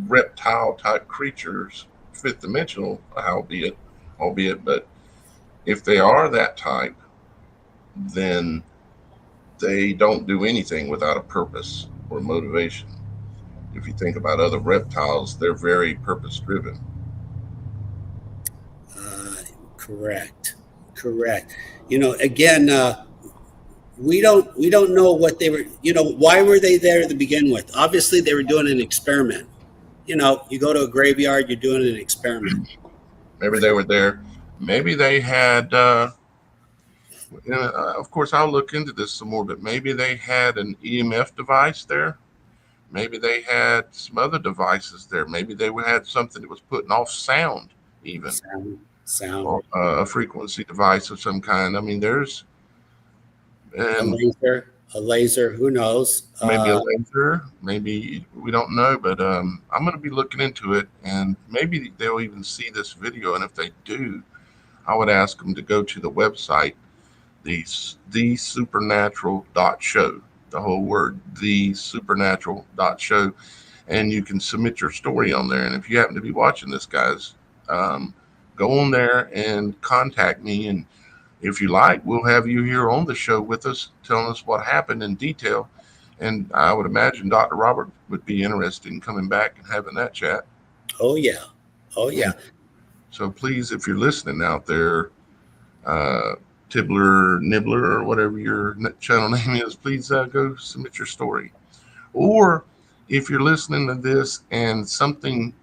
reptile type creatures, fifth dimensional, albeit, but if they are that type, then they don't do anything without a purpose or motivation. If you think about other reptiles, they're very purpose driven. Correct. Again, we don't know what they were, why were they there to begin with? Obviously they were doing an experiment. You go to a graveyard, you're doing an experiment. Maybe they were there. Maybe they had, of course, I'll look into this some more, but maybe they had an EMF device there Maybe they had some other devices there. Maybe they had something that was putting off sound, even, Sound, or a frequency device of some kind. I mean, there's a and laser. Who knows? maybe a laser. Maybe we don't know, but I'm going to be looking into it, and maybe they'll even see this video. And if they do, I would ask them to go to the website, the supernatural.show. The whole word, the supernatural.show, and you can submit your story on there. And if you happen to be watching this, guys, go on there and contact me. And if you like, we'll have you here on the show with us, telling us what happened in detail. And I would imagine Dr. Robert would be interested in coming back and having that chat. Oh yeah, oh yeah. So please, if you're listening out there, Tibbler, Nibbler, or whatever your channel name is, please go submit your story. Or if you're listening to this and something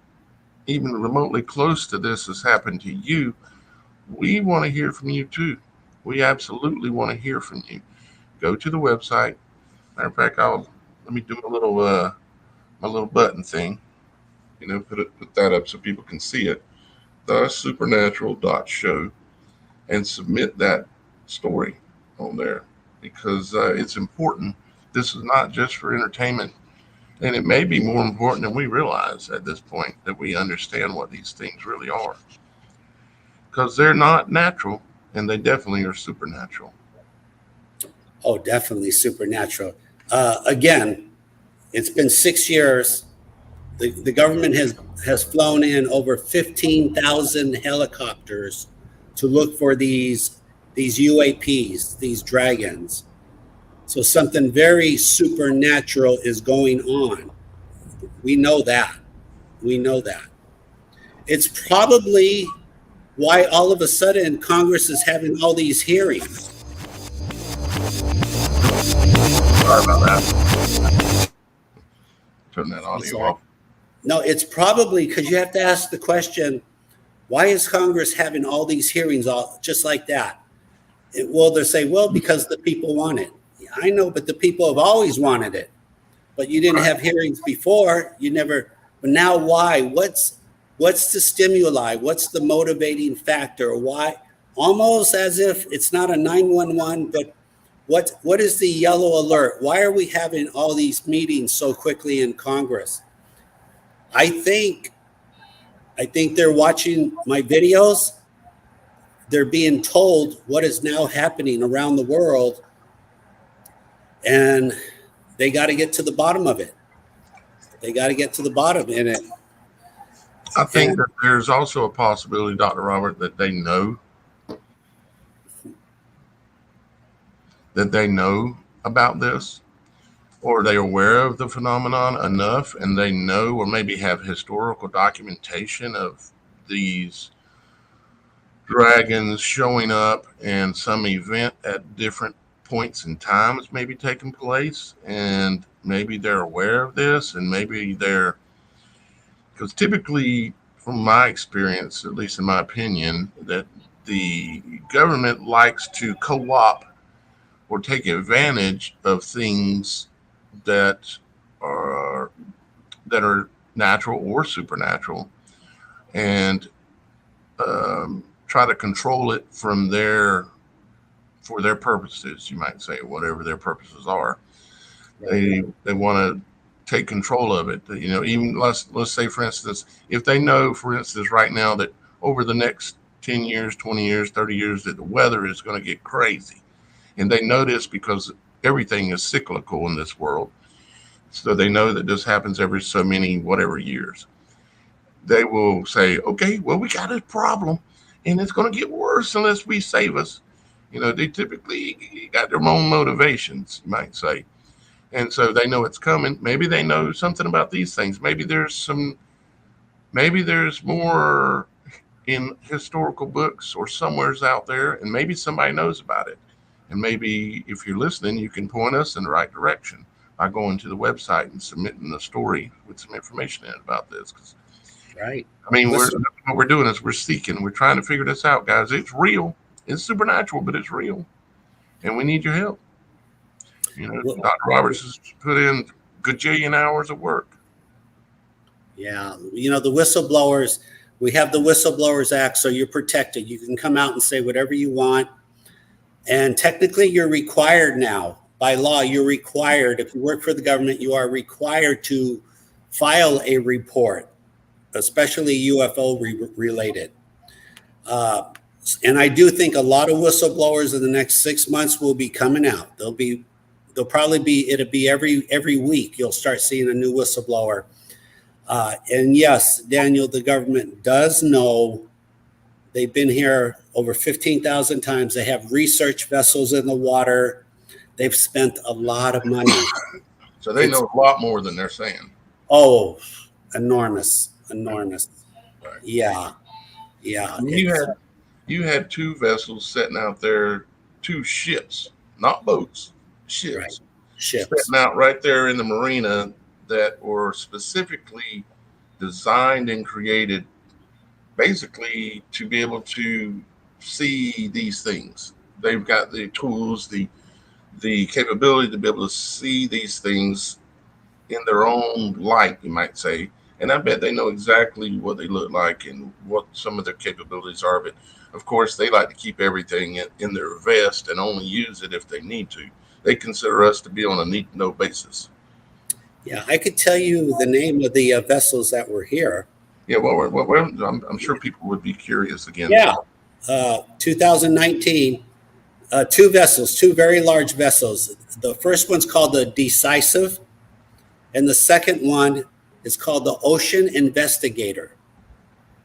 even remotely close to this has happened to you, we want to hear from you too. We absolutely want to hear from you. Go to the website. Matter of fact, let me do my little button thing. Put that up so people can see it. The supernatural.show, and submit that story on there, because it's important. This is not just for entertainment, and it may be more important than we realize at this point, that we understand what these things really are, because they're not natural, and they definitely are supernatural. Oh, definitely supernatural. Again, it's been 6 years. The government has flown in over 15,000 helicopters to look for these UAPs, these dragons. So something very supernatural is going on. We know that. We know that. It's probably why all of a sudden Congress is having all these hearings. Sorry about that. Turn that audio off. No, it's probably because you have to ask the question, why is Congress having all these hearings all just like that? Well, they say, well, because the people want it. Yeah, I know, but the people have always wanted it. But you didn't have hearings before. You never. But now, why? What's the stimuli? What's the motivating factor? Why? Almost as if it's not a 911, but what is the yellow alert? Why are we having all these meetings so quickly in Congress? I think they're watching my videos. They're being told what is now happening around the world, and they got to get to the bottom of it. They got to get to the bottom in it. I think that there's also a possibility, Dr. Robert, that they know about this, or they're aware of the phenomenon enough, and they know, or maybe have historical documentation of these dragons showing up and some event at different points in time is maybe taking place, and maybe they're aware of this, and maybe because typically, from my experience, at least in my opinion, that the government likes to co-opt or take advantage of things that are natural or supernatural, and try to control it for their purposes, you might say, whatever their purposes are. They want to take control of it. Even let's say, for instance, if they know, for instance, right now that over the next 10 years, 20 years, 30 years, that the weather is going to get crazy, and they know this because everything is cyclical in this world. So they know that this happens every so many whatever years. They will say, okay, well, we got a problem, and it's going to get worse unless we save us. They typically got their own motivations, you might say. And so they know it's coming. Maybe they know something about these things. Maybe there's more in historical books or somewheres out there, and maybe somebody knows about it. And maybe if you're listening, you can point us in the right direction by going to the website and submitting a story with some information in it about this. Right. I mean, what we're doing is we're seeking. We're trying to figure this out, guys. It's real. It's supernatural, but it's real. And we need your help. Dr. Roberts has put in gajillion hours of work. Yeah, you know, the whistleblowers, we have the Whistleblowers Act, so you're protected. You can come out and say whatever you want. And technically, you're required now. By law, you're required, if you work for the government, you are required to file a report, especially UFO related. And I do think a lot of whistleblowers in the next 6 months will be coming out. It'll be every week you'll start seeing a new whistleblower. And yes, Daniel, the government does know. They've been here over 15,000 times. They have research vessels in the water. They've spent a lot of money. So they know a lot more than they're saying. Oh, enormous. Right. Yeah. I mean, you had two vessels sitting out there, two ships, not boats, ships, Right. Ships. sitting out right there in the marina that were specifically designed and created basically to be able to see these things. They've got the tools, the capability to be able to see these things in their own light, you might say. And I bet they know exactly what they look like and what some of their capabilities are. But of course, they like to keep everything in their vest and only use it if they need to. They consider us to be on a need to know basis. Yeah, I could tell you the name of the vessels that were here. Yeah, I'm sure people would be curious again. Yeah, 2019, two vessels, two very large vessels. The first one's called the Decisive, and the second one is called the Ocean Investigator.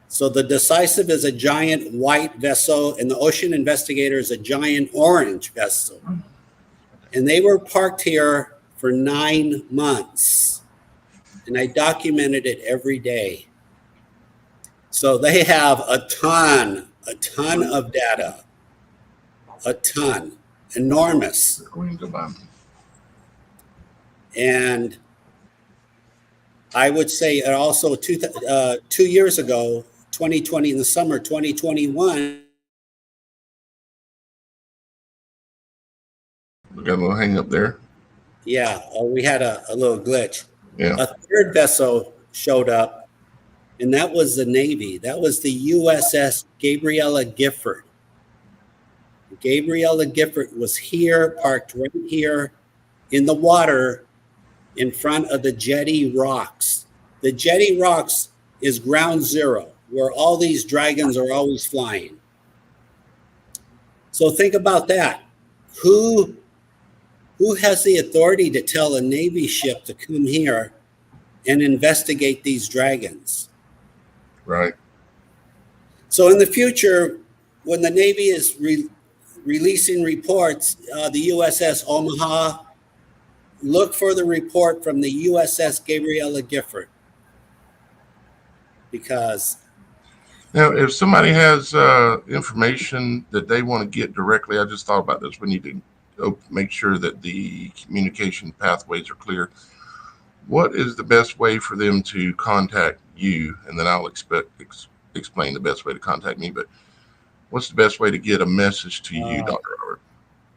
So the Decisive is a giant white vessel, and the Ocean Investigator is a giant orange vessel. And they were parked here for 9 months, and I documented it every day. So they have a ton of data, enormous. And I would say also 2 years ago, 2020, in the summer 2021. We got a little hang up there. Yeah, we had a little glitch. Yeah. A third vessel showed up, and that was the Navy. That was the USS Gabriella Gifford. Gabriella Gifford was here, parked right here in the water in front of the Jetty Rocks. The Jetty Rocks is ground zero, where all these dragons are always flying. So think about that. Who has the authority to tell a Navy ship to come here and investigate these dragons? Right. So in the future, when the Navy is releasing reports, the USS Omaha, look for the report from the USS Gabriella Gifford. Because now, if somebody has information that they want to get directly, I just thought about this. We need to make sure that the communication pathways are clear. What is the best way for them to contact you? And then I'll explain the best way to contact me. But what's the best way to get a message to you, Dr. Robert?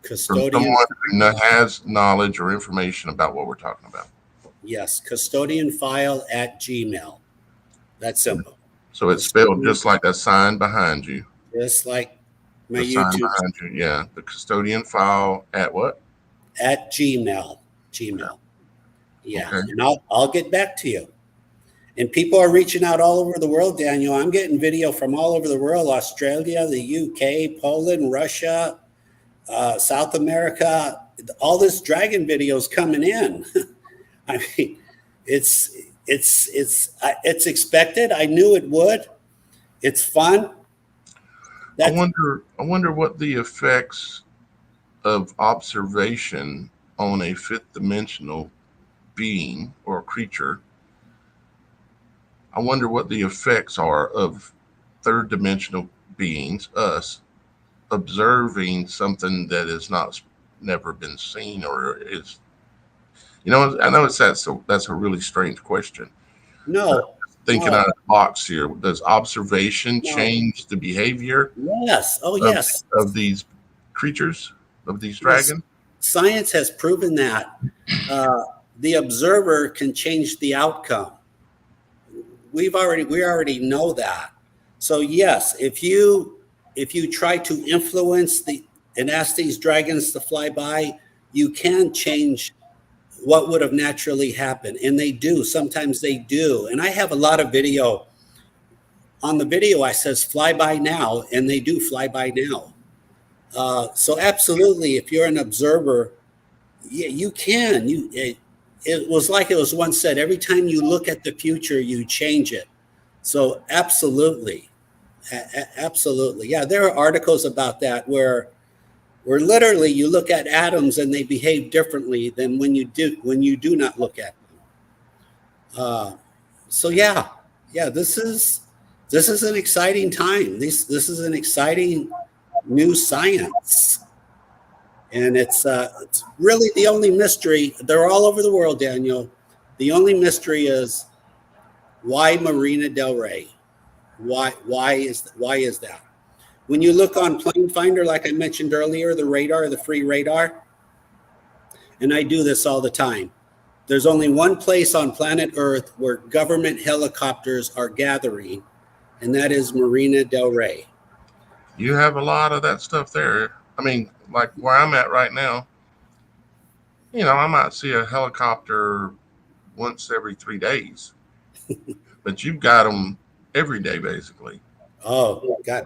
From someone who has knowledge or information about what we're talking about. Yes, custodianfile@gmail. That's simple. So it's spelled just like that sign behind you. Just like my The sign YouTube. behind you, yeah. The custodian file at what? At Gmail. Yeah, Okay. and I'll get back to you. And people are reaching out all over the world, Daniel. I'm getting video from all over the world: Australia, the UK, Poland, Russia, South America. All this dragon videos coming in. I mean, it's expected. I knew it would. It's fun. I wonder what the effects of observation on a fifth dimensional being or creature. I wonder what the effects are of third dimensional beings, us, observing something that is never been seen or is, I know that's a really strange question. No. Thinking out of the box here, does observation change the behavior? Yes. Oh, yes. Of these creatures, of these dragons? Science has proven that. the observer can change the outcome. We already know that. So yes, if you try to influence and ask these dragons to fly by, you can change what would have naturally happened. And they do. Sometimes they do. And I have a lot of video. On the video, I says fly by now, and they do fly by now. So absolutely, if you're an observer, yeah, you can. It was like it was once said, every time you look at the future, you change it. So absolutely. Absolutely. Yeah, there are articles about that where literally you look at atoms and they behave differently than when you do not look at them. So yeah, this is an exciting time. This is an exciting new science. And it's really the only mystery. They're all over the world, Daniel. The only mystery is why Marina Del Rey? Why is that? When you look on Plane Finder, like I mentioned earlier, the radar, the free radar, and I do this all the time. There's only one place on planet Earth where government helicopters are gathering, and that is Marina Del Rey. You have a lot of that stuff there. I mean, like where I'm at right now, I might see a helicopter once every 3 days, but you've got them every day, basically. Oh, God,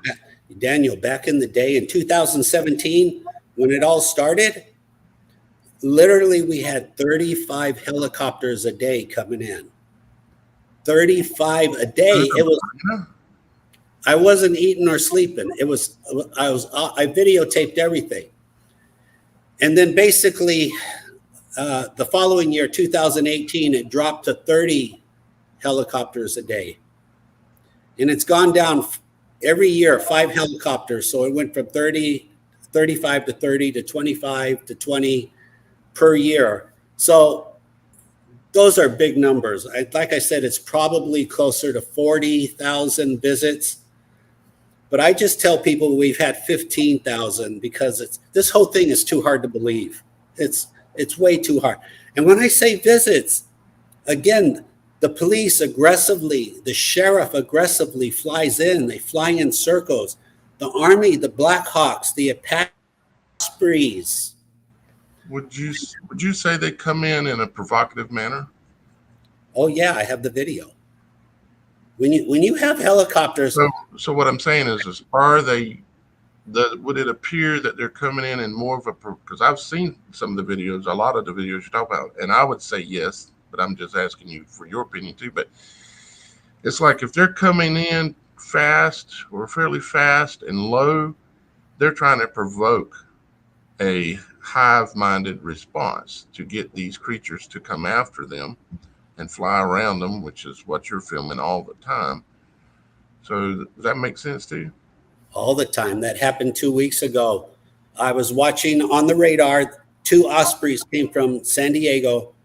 Daniel, back in the day in 2017, when it all started, literally we had 35 helicopters a day coming in. 35 a day. It was. I wasn't eating or sleeping. I videotaped everything. And then basically the following year, 2018, it dropped to 30 helicopters a day. And it's gone down every year, 5 helicopters. So it went from 35 to 30 to 25 to 20 per year. So those are big numbers. Like I said, it's probably closer to 40,000 visits. But I just tell people we've had 15,000 because this whole thing is too hard to believe. It's way too hard. And when I say visits, again, the police aggressively, the sheriff aggressively flies in. They fly in circles. The Army, the Black Hawks, the Apache Ospreys. Would you say they come in a provocative manner? Oh yeah, I have the video. When you have helicopters. So what I'm saying is are they? Would it appear that they're coming in more of a? Because I've seen some of the videos, a lot of the videos you talk about, and I would say yes, but I'm just asking you for your opinion too. But it's like if they're coming in fast or fairly fast and low, they're trying to provoke a hive-minded response to get these creatures to come after them and fly around them, which is what you're filming all the time. So does that make sense to you? All the time. That happened 2 weeks ago. I was watching on the radar. 2 Ospreys came from San Diego.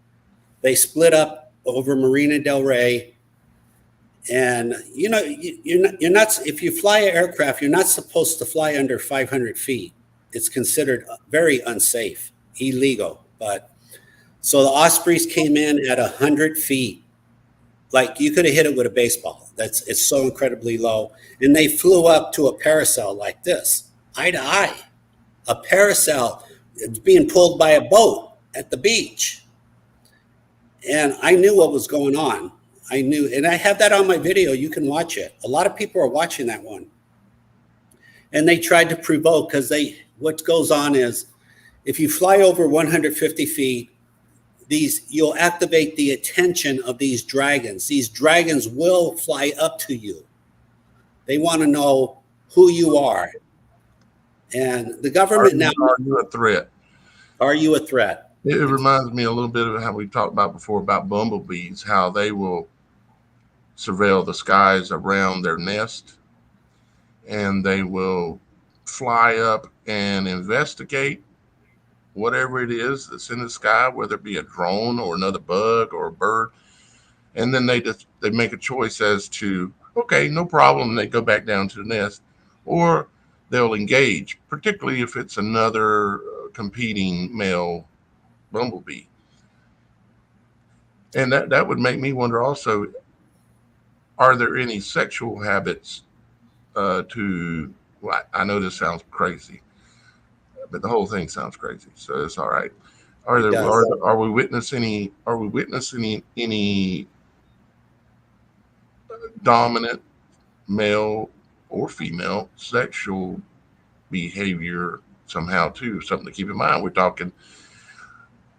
They split up over Marina Del Rey. And you're not, if you fly an aircraft, you're not supposed to fly under 500 feet. It's considered very unsafe, illegal. But so the Ospreys came in at 100 feet. Like you could have hit it with a baseball. It's so incredibly low. And they flew up to a parasail like this, eye to eye. A parasail. It's being pulled by a boat at the beach. And I knew what was going on. I knew, and I have that on my video. You can watch it. A lot of people are watching that one. And they tried to provoke because what goes on is if you fly over 150 feet, you'll activate the attention of these dragons. These dragons will fly up to you. They want to know who you are. And the government now. Are you a threat? Are you a threat? It reminds me a little bit of how we talked about before about bumblebees, how they will surveil the skies around their nest and they will fly up and investigate whatever it is that's in the sky, whether it be a drone or another bug or a bird. And then they make a choice as to, okay, no problem. They go back down to the nest, or they'll engage, particularly if it's another competing male bumblebee. And that would make me wonder also, are there any sexual habits to, well, I know this sounds crazy, but the whole thing sounds crazy, so it's all right. It does. Are we witnessing any dominant male or female sexual behavior somehow too? Something to keep in mind. We're talking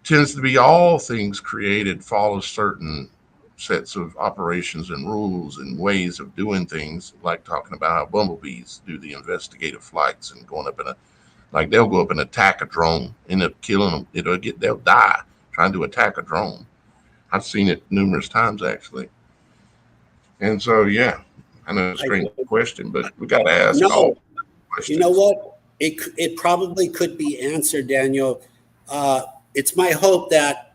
tends to be all things created follow certain sets of operations and rules and ways of doing things, like talking about how bumblebees do the investigative flights and going up in a, like they'll go up and attack a drone, end up killing them. They'll die trying to attack a drone. I've seen it numerous times actually. And so, yeah, I know it's a strange question, but we got to ask all questions. You know what? It probably could be answered, Daniel. It's my hope that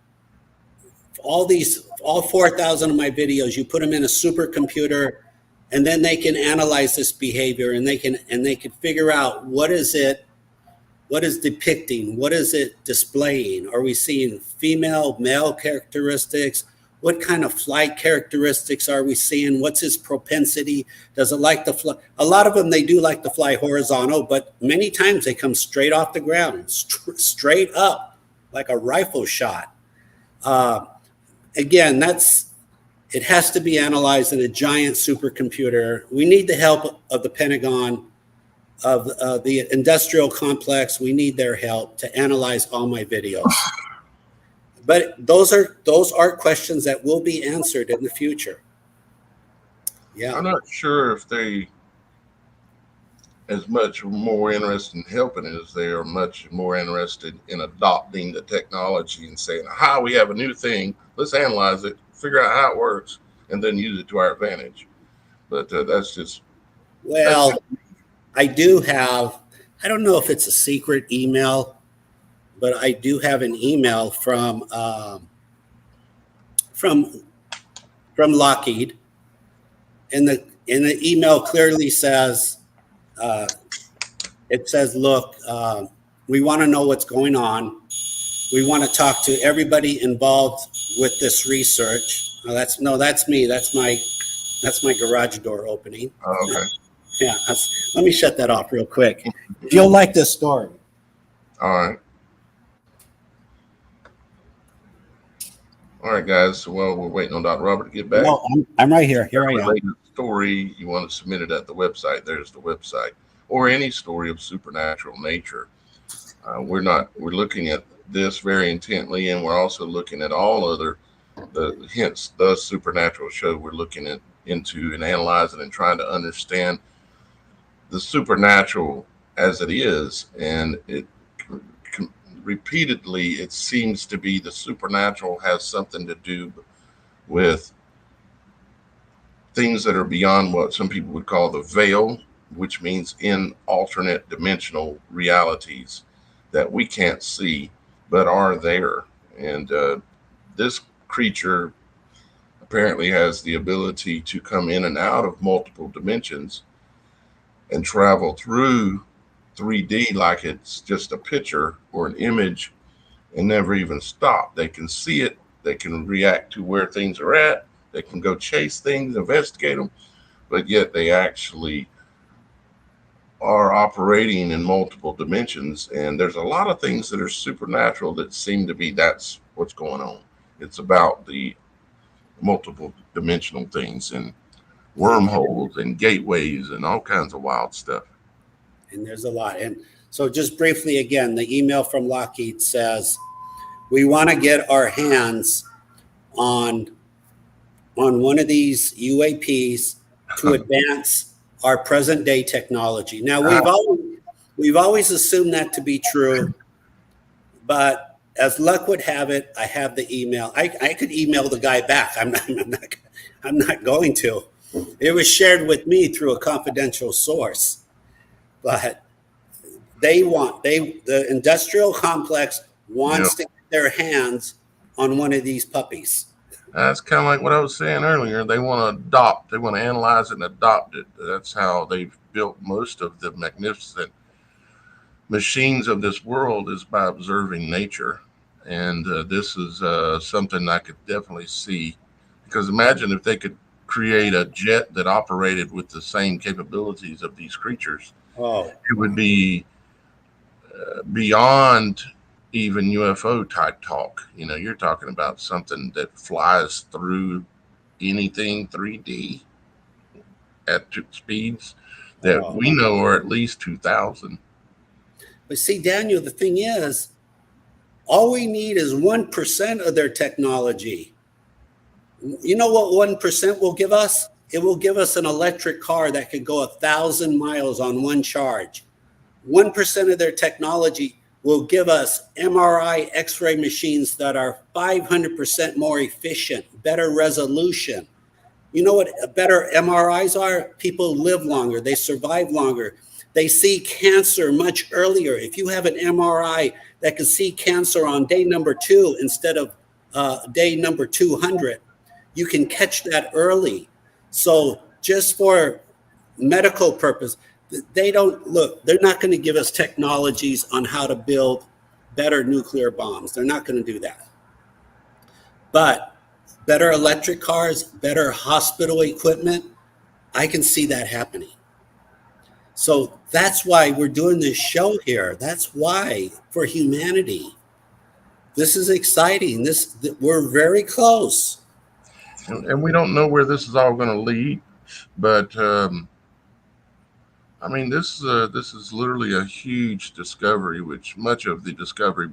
all 4,000 of my videos, you put them in a supercomputer, and then they can analyze this behavior, and they can figure out what is depicting, what is it displaying? Are we seeing female, male characteristics? What kind of flight characteristics are we seeing? What's his propensity? Does it like to fly? A lot of them, they do like to fly horizontal, but many times they come straight off the ground, straight up, like a rifle shot. Again, it has to be analyzed in a giant supercomputer. We need the help of the Pentagon, of the industrial complex. We need their help to analyze all my videos. But those are questions that will be answered in the future. Yeah. I'm not sure if they as much more interested in helping as they are much more interested in adopting the technology and saying, aha, we have a new thing. Let's analyze it, figure out how it works, and then use it to our advantage. But that's just... Well, I do have, I don't know if it's a secret email, but I do have an email from Lockheed, and the email clearly says, it says, look, we want to know what's going on. We want to talk to everybody involved with this research. That's me. That's my garage door opening. Oh, okay. Yeah. Let me shut that off real quick. If you'll like this story. All right, guys. So while we're waiting on Dr. Robert to get back. No, I'm right here. Here I am. Story, you want to submit it at the website. There's the website. Or any story of supernatural nature. We're looking at this very intently, and we're also looking at all other, hence the supernatural show. We're looking into and analyzing and trying to understand the supernatural as it is, and repeatedly it seems to be the supernatural has something to do with things that are beyond what some people would call the veil, which means in alternate dimensional realities that we can't see but are there. And this creature apparently has the ability to come in and out of multiple dimensions and travel through 3D like it's just a picture or an image and never even stop. They can see it. They can react to where things are at. They can go chase things, investigate them, but yet they actually are operating in multiple dimensions. And there's a lot of things that are supernatural that seem to be that's what's going on. It's about the multiple dimensional things and wormholes and gateways and all kinds of wild stuff. And there's a lot. And so just briefly again, the email from Lockheed says, we want to get our hands on one of these UAPs to advance our present day technology. Now we've always assumed that to be true, but as luck would have it, I have the email. I could email the guy back. I'm not going to. It was shared with me through a confidential source, but the industrial complex wants to get their hands on one of these puppies. That's kind of like what I was saying earlier. They want to adopt. They want to analyze it and adopt it. That's how they've built most of the magnificent machines of this world, is by observing nature And this is something I could definitely see, because imagine if they could create a jet that operated with the same capabilities of these creatures. Oh, It would be beyond even UFO type talk. You know, you're talking about something that flies through anything 3D at speeds that oh. we know are at least 2,000. But see, Daniel, the thing is, all we need is 1% of their technology. You know what 1% will give us? It will give us an electric car that can go 1,000 miles on one charge. 1% of their technology will give us MRI X-ray machines that are 500% more efficient, better resolution. You know what better MRIs are? People live longer, they survive longer. They see cancer much earlier. If you have an MRI that can see cancer on day number 2 instead of day number 200, you can catch that early. So just for medical purpose, they don't look, they're not going to give us technologies on how to build better nuclear bombs. They're not going to do that. But better electric cars, better hospital equipment, I can see that happening. So that's why we're doing this show here. That's why, for humanity. This is exciting. We're very close. And we don't know where this is all going to lead, but I mean, this is literally a huge discovery, which much of the discovery,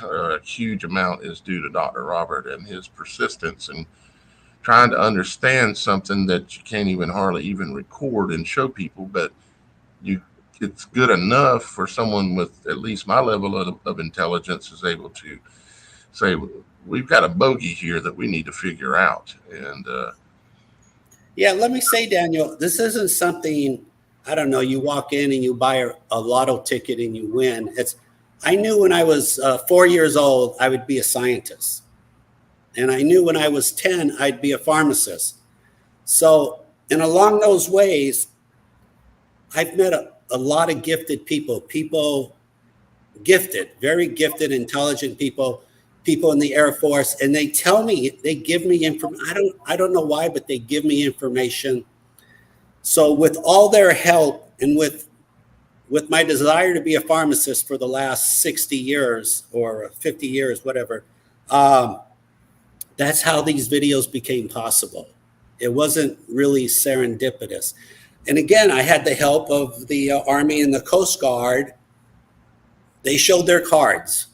a huge amount, is due to Dr. Robert and his persistence and trying to understand something that you can't even hardly even record and show people, but it's good enough for someone with at least my level of intelligence is able to say, we've got a bogey here that we need to figure out. And yeah, let me say, Daniel, this isn't something, I don't know, you walk in and you buy a lotto ticket and you win. I knew when I was 4 years old, I would be a scientist. And I knew when I was 10, I'd be a pharmacist. So, and along those ways, I've met a lot of gifted people gifted, very gifted, intelligent people in the Air Force, and they tell me, they give me information. I don't know why, but they give me information. So with all their help and with my desire to be a pharmacist for the last 60 years or 50 years, whatever, that's how these videos became possible. It wasn't really serendipitous. And again, I had the help of the Army and the Coast Guard. They showed their cards.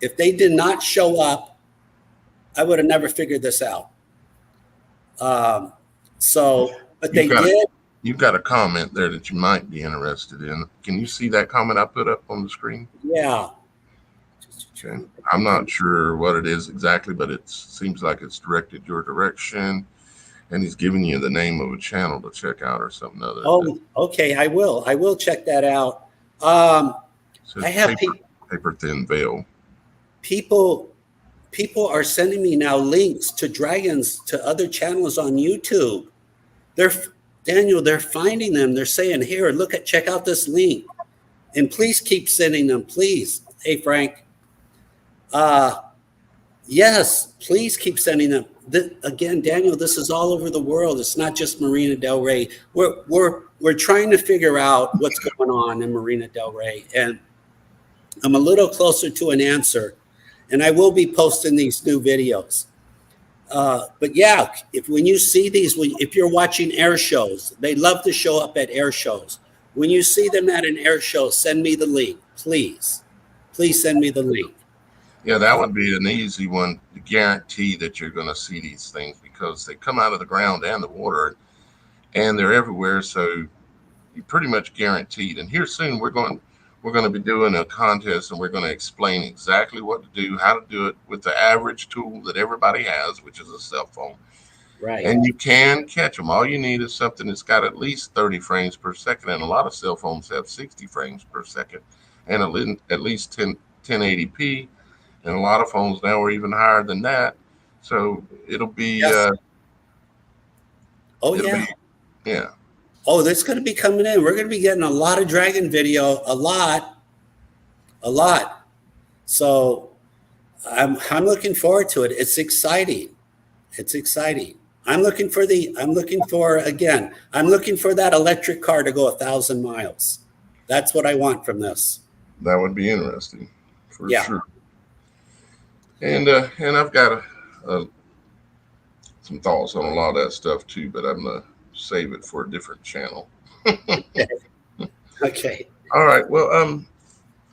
If they did not show up, I would have never figured this out. But they did. You've got a comment there that you might be interested in. Can you see that comment I put up on the screen? Yeah. Okay. I'm not sure what it is exactly, but it seems like it's directed your direction. And he's giving you the name of a channel to check out or something other. Oh, okay. I will check that out. I have paper thin veil. People are sending me now links to dragons to other channels on YouTube. They're finding them. They're saying, here, check out this link. And please keep sending them, please. Hey, Frank. Yes, please keep sending them. Again, Daniel, this is all over the world. It's not just Marina Del Rey. We're trying to figure out what's going on in Marina Del Rey. And I'm a little closer to an answer. And I will be posting these new videos. But yeah, when you see these, if you're watching air shows, they love to show up at air shows. When you see them at an air show, send me the link, please. Please send me the link. Yeah, that would be an easy one to guarantee that you're going to see these things, because they come out of the ground and the water, and they're everywhere. So you're pretty much guaranteed. And here soon we're going to be doing a contest, and we're going to explain exactly what to do, how to do it with the average tool that everybody has, which is a cell phone. Right. And you can catch them. All you need is something that's got at least 30 frames per second. And a lot of cell phones have 60 frames per second and at least 1080p. And a lot of phones now are even higher than that. So it'll be. Yes. Yeah. Oh, that's going to be coming in. We're going to be getting a lot of dragon video, a lot. So I'm looking forward to it. It's exciting. It's exciting. I'm looking for that electric car to go 1,000 miles. That's what I want from this. That would be interesting for Yeah. sure. And I've got some thoughts on a lot of that stuff too, but I'm gonna save it for a different channel. Okay. All right. Well,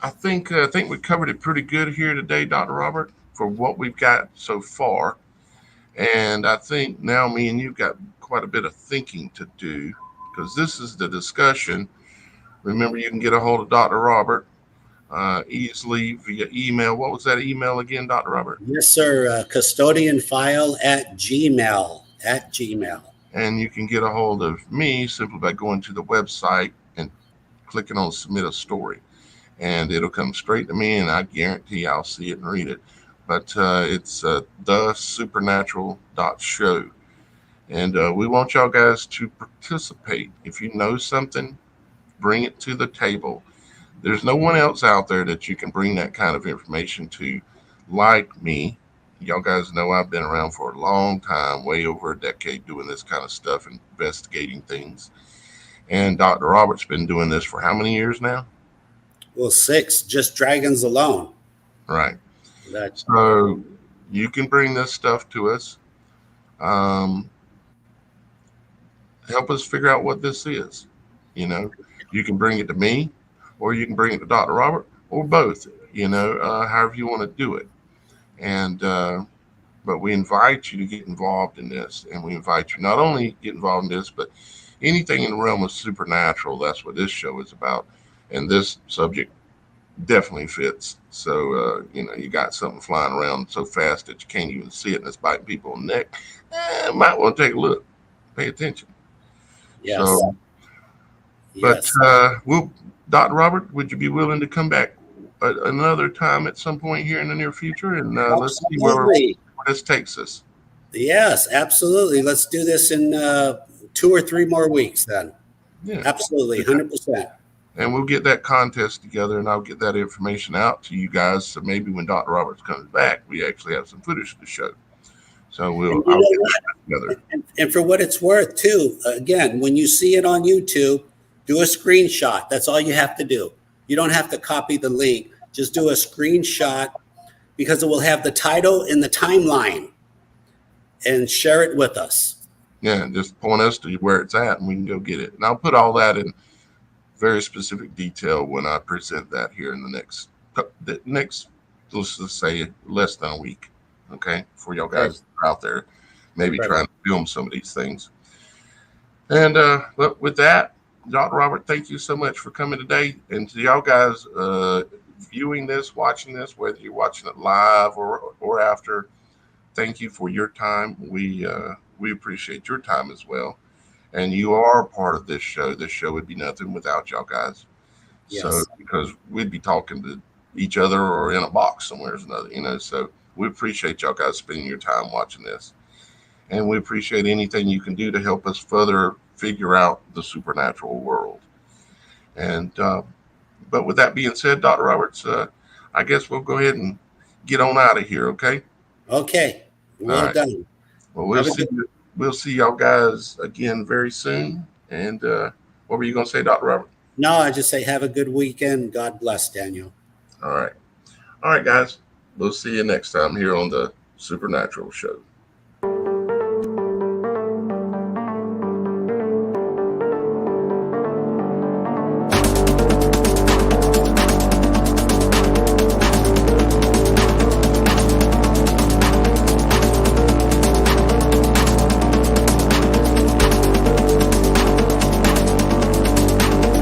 I think we covered it pretty good here today, Dr. Robert, for what we've got so far. And I think now me and you've got quite a bit of thinking to do, because this is the discussion. Remember, you can get a hold of Dr. Robert easily via email. What was that email again, Dr. Robert? Yes, sir. Custodianfile at Gmail. And you can get a hold of me simply by going to the website and clicking on submit a story. And it'll come straight to me, and I guarantee I'll see it and read it. But it's thesupernatural.show. And we want y'all guys to participate. If you know something, bring it to the table. There's no one else out there that you can bring that kind of information to like me. Y'all guys know I've been around for a long time, way over a decade, doing this kind of stuff, investigating things. And Dr. Robert's been doing this for how many years now? Well, 6, just dragons alone. Right. That's So you can bring this stuff to us. Help us figure out what this is. You know, you can bring it to me, or you can bring it to Dr. Robert, or both, however you want to do it. And, but we invite you to get involved in this. And we invite you not only get involved in this, but anything in the realm of supernatural. That's what this show is about. And this subject definitely fits. So, you got something flying around so fast that you can't even see it, and it's biting people on the neck. Might want to take a look, pay attention. yes. So, but yes. Dr. Robert, would you be willing to come back another time at some point here in the near future? And let's see where this takes us. Yes, absolutely. Let's do this in 2 or 3 more weeks then. Yeah. Absolutely, 100%. And we'll get that contest together, and I'll get that information out to you guys. So maybe when Dr. Roberts comes back, we actually have some footage to show. So I'll get that together. And for what it's worth, too, again, when you see it on YouTube, do a screenshot. That's all you have to do. You don't have to copy the link. Just do a screenshot, because it will have the title and the timeline, and share it with us. Yeah, just point us to where it's at, and we can go get it. And I'll put all that in very specific detail when I present that here in the next, let's just say, less than a week. Okay, for y'all guys out there, maybe trying to film some of these things. And but with that, Dr. Robert, thank you so much for coming today. And to y'all guys viewing this, watching this, whether you're watching it live or after, thank you for your time. We appreciate your time as well. And you are a part of this show. This show would be nothing without y'all guys. Yes. So because we'd be talking to each other or in a box somewhere or another, so we appreciate y'all guys spending your time watching this. And we appreciate anything you can do to help us further figure out the supernatural world. And but with that being said, Dr. Roberts, I guess we'll go ahead and get on out of here, okay? Okay. Well done. Well, we'll see y'all guys again very soon. And what were you going to say, Dr. Robert? No, I just say have a good weekend. God bless, Daniel. All right. All right, guys. We'll see you next time here on the Supernatural Show.